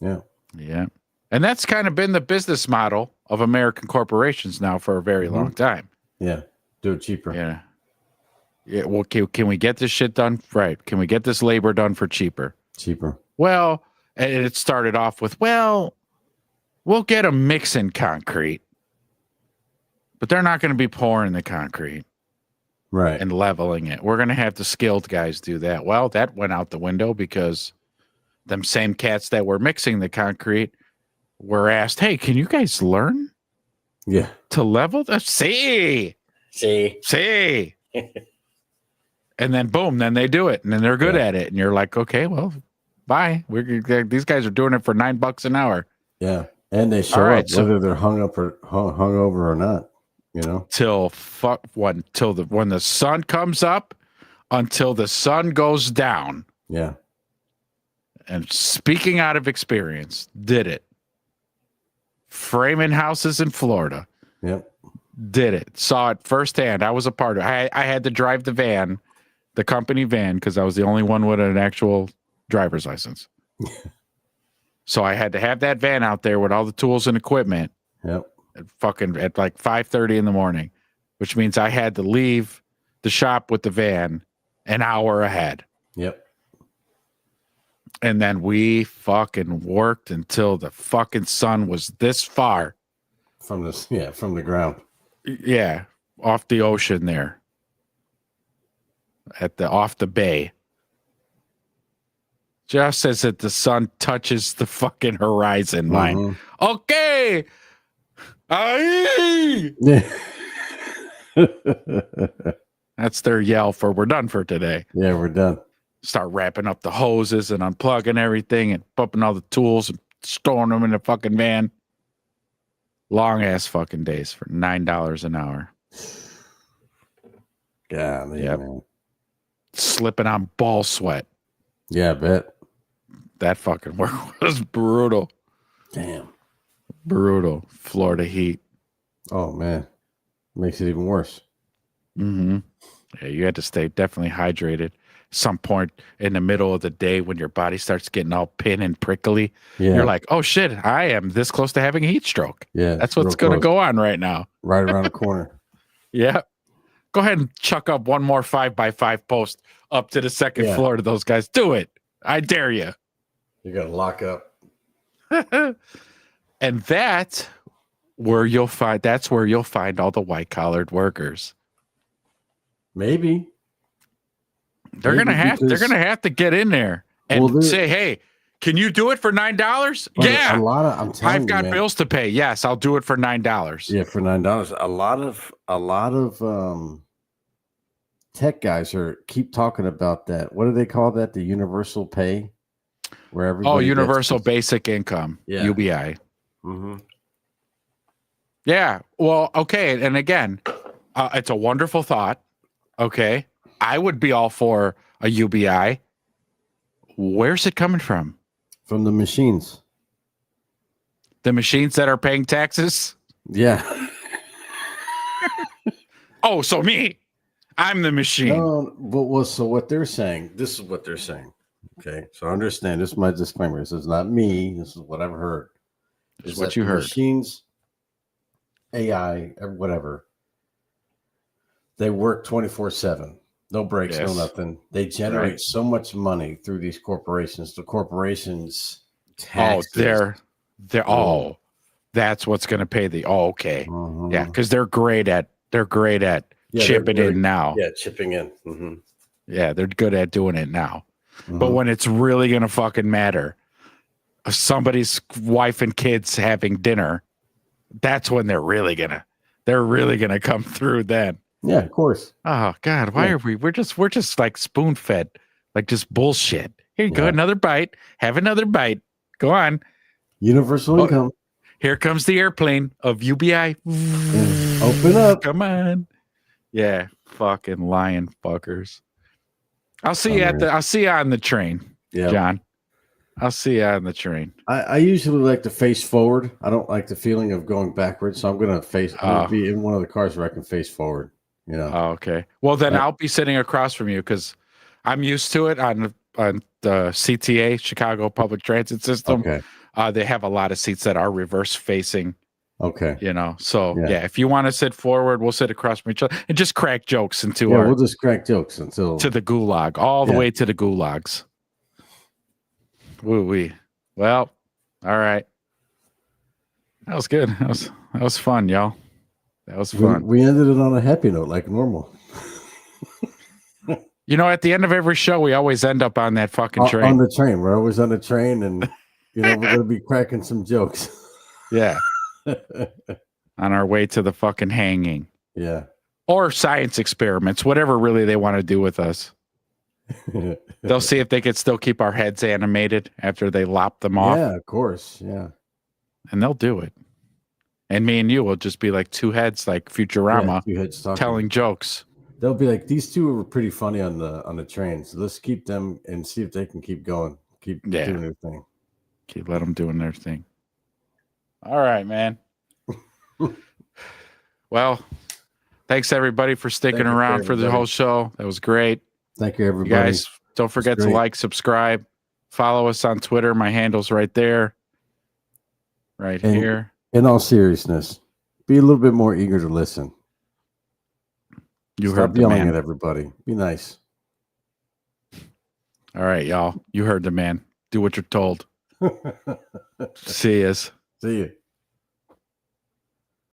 Yeah. Yeah. And that's kind of been the business model of American corporations now for a very long time. Yeah. Do it cheaper. Yeah. Yeah. Well, can we get this shit done? Right. Can we get this labor done for cheaper? Cheaper. Well, and it started off with, well, we'll get them mixing concrete, but they're not going to be pouring the concrete. Right. And leveling it. We're going to have the skilled guys do that. Well, that went out the window because them same cats that were mixing the concrete were asked, hey, can you guys learn to level this? See. And then boom, then they do it and then they're good at it. And you're like, okay, well, bye. These guys are doing it for $9 an hour. Yeah. And they show up whether they're hung over or not, you know, when the sun comes up until the sun goes down. Yeah. And speaking out of experience, did it. Framing houses in Florida. Yep. Did it. Saw it firsthand. I was a part of it. I had to drive the van, the company van, because I was the only one with an actual driver's license. So I had to have that van out there with all the tools and equipment. Yep. At like 5:30 in the morning, which means I had to leave the shop with the van an hour ahead. Yep. And then we fucking worked until the fucking sun was this far from the ground. Yeah, off the ocean there. Off the bay. Just as the sun touches the fucking horizon line. Okay. Aye. That's their yell for we're done for today. Yeah, we're done. Start wrapping up the hoses and unplugging everything and pumping all the tools and storing them in the fucking van. Long ass fucking days for $9 an hour. God, yep. Man. Slipping on ball sweat. Yeah, I bet. That fucking work was brutal. Damn. Brutal. Florida heat. Oh, man. Makes it even worse. Mm-hmm. Yeah, you had to stay definitely hydrated. Some point in the middle of the day when your body starts getting all pin and prickly, you're like, oh shit, I am this close to having a heat stroke. Yeah. That's what's going to go on right now. Right around the corner. Yeah. Go ahead and chuck up one more 5x5 post up to the second floor to those guys. Do it. I dare you. You got to lock up. And that's where you'll find all the white collared workers. Maybe. They're gonna have to get in there and say, "Hey, can you do it for $9?" Yeah, I've got bills to pay. Yes, I'll do it for $9. Yeah, for $9. A lot of tech guys keep talking about that. What do they call that? The universal pay, where everybody universal basic income, UBI. Mm-hmm. Yeah. Well, okay, and again, it's a wonderful thought. Okay. I would be all for a UBI. Where's it coming from? From the machines. The machines that are paying taxes? Yeah. Oh, so me. I'm the machine. So what they're saying, this is what they're saying. Okay. So understand, this is my disclaimer. This is not me. This is what I've heard. This is what you heard. Machines, AI, whatever, they work 24/7. No breaks, no nothing. They generate so much money through these corporations. The corporations taxes. That's what's going to pay the. Oh, okay. Yeah, because they're great at chipping in now. Yeah, chipping in. Mm-hmm. Yeah, they're good at doing it now. Mm-hmm. But when it's really going to fucking matter, somebody's wife and kids having dinner, that's when they're really gonna come through then. Yeah, of course. Oh God, why are we? We're just like spoon fed, like just bullshit. Here you go, another bite. Have another bite. Go on. Universal income. Here comes the airplane of UBI. Open up. Come on. Yeah, fucking lying fuckers. I'll see you on the train, John. I'll see you on the train. I usually like to face forward. I don't like the feeling of going backwards, so I'm gonna be in one of the cars where I can face forward. You know. Oh, okay. Well, then I'll be sitting across from you because I'm used to it on the CTA, Chicago Public Transit System. Okay. They have a lot of seats that are reverse facing Okay. You know, so Yeah. yeah, if you want to sit forward, we'll sit across from each other and just crack jokes into Yeah, our we'll just crack jokes until to the gulag, all the Yeah. way to the gulags. Woo wee. Well, all right. That was good. That was fun, y'all. That was fun. we ended it on a happy note, like normal. You know, at the end of every show, we always end up on that fucking train. On the train. We're always on the train, and we're gonna be cracking some jokes. Yeah. On our way to the fucking hanging. Yeah. Or science experiments, whatever really they want to do with us. They'll see if they could still keep our heads animated after they lop them off. Yeah, of course. Yeah. And they'll do it. And me and you will just be like two heads, like Futurama, two heads talking. telling jokes. They'll be like, these two were pretty funny on the train, so let's keep them and see if they can keep going, keep doing their thing. Let them doing their thing. All right, man. Well, thanks everybody for sticking around for the whole show. That was great. Thank you, everybody. You guys, don't forget to great. like, subscribe, follow us on Twitter. My handle's right there, here. In all seriousness, be a little bit more eager to listen. You Stop heard the yelling man. at everybody. Be nice. All right, y'all. You heard the man. Do what you're told. See yas. See you.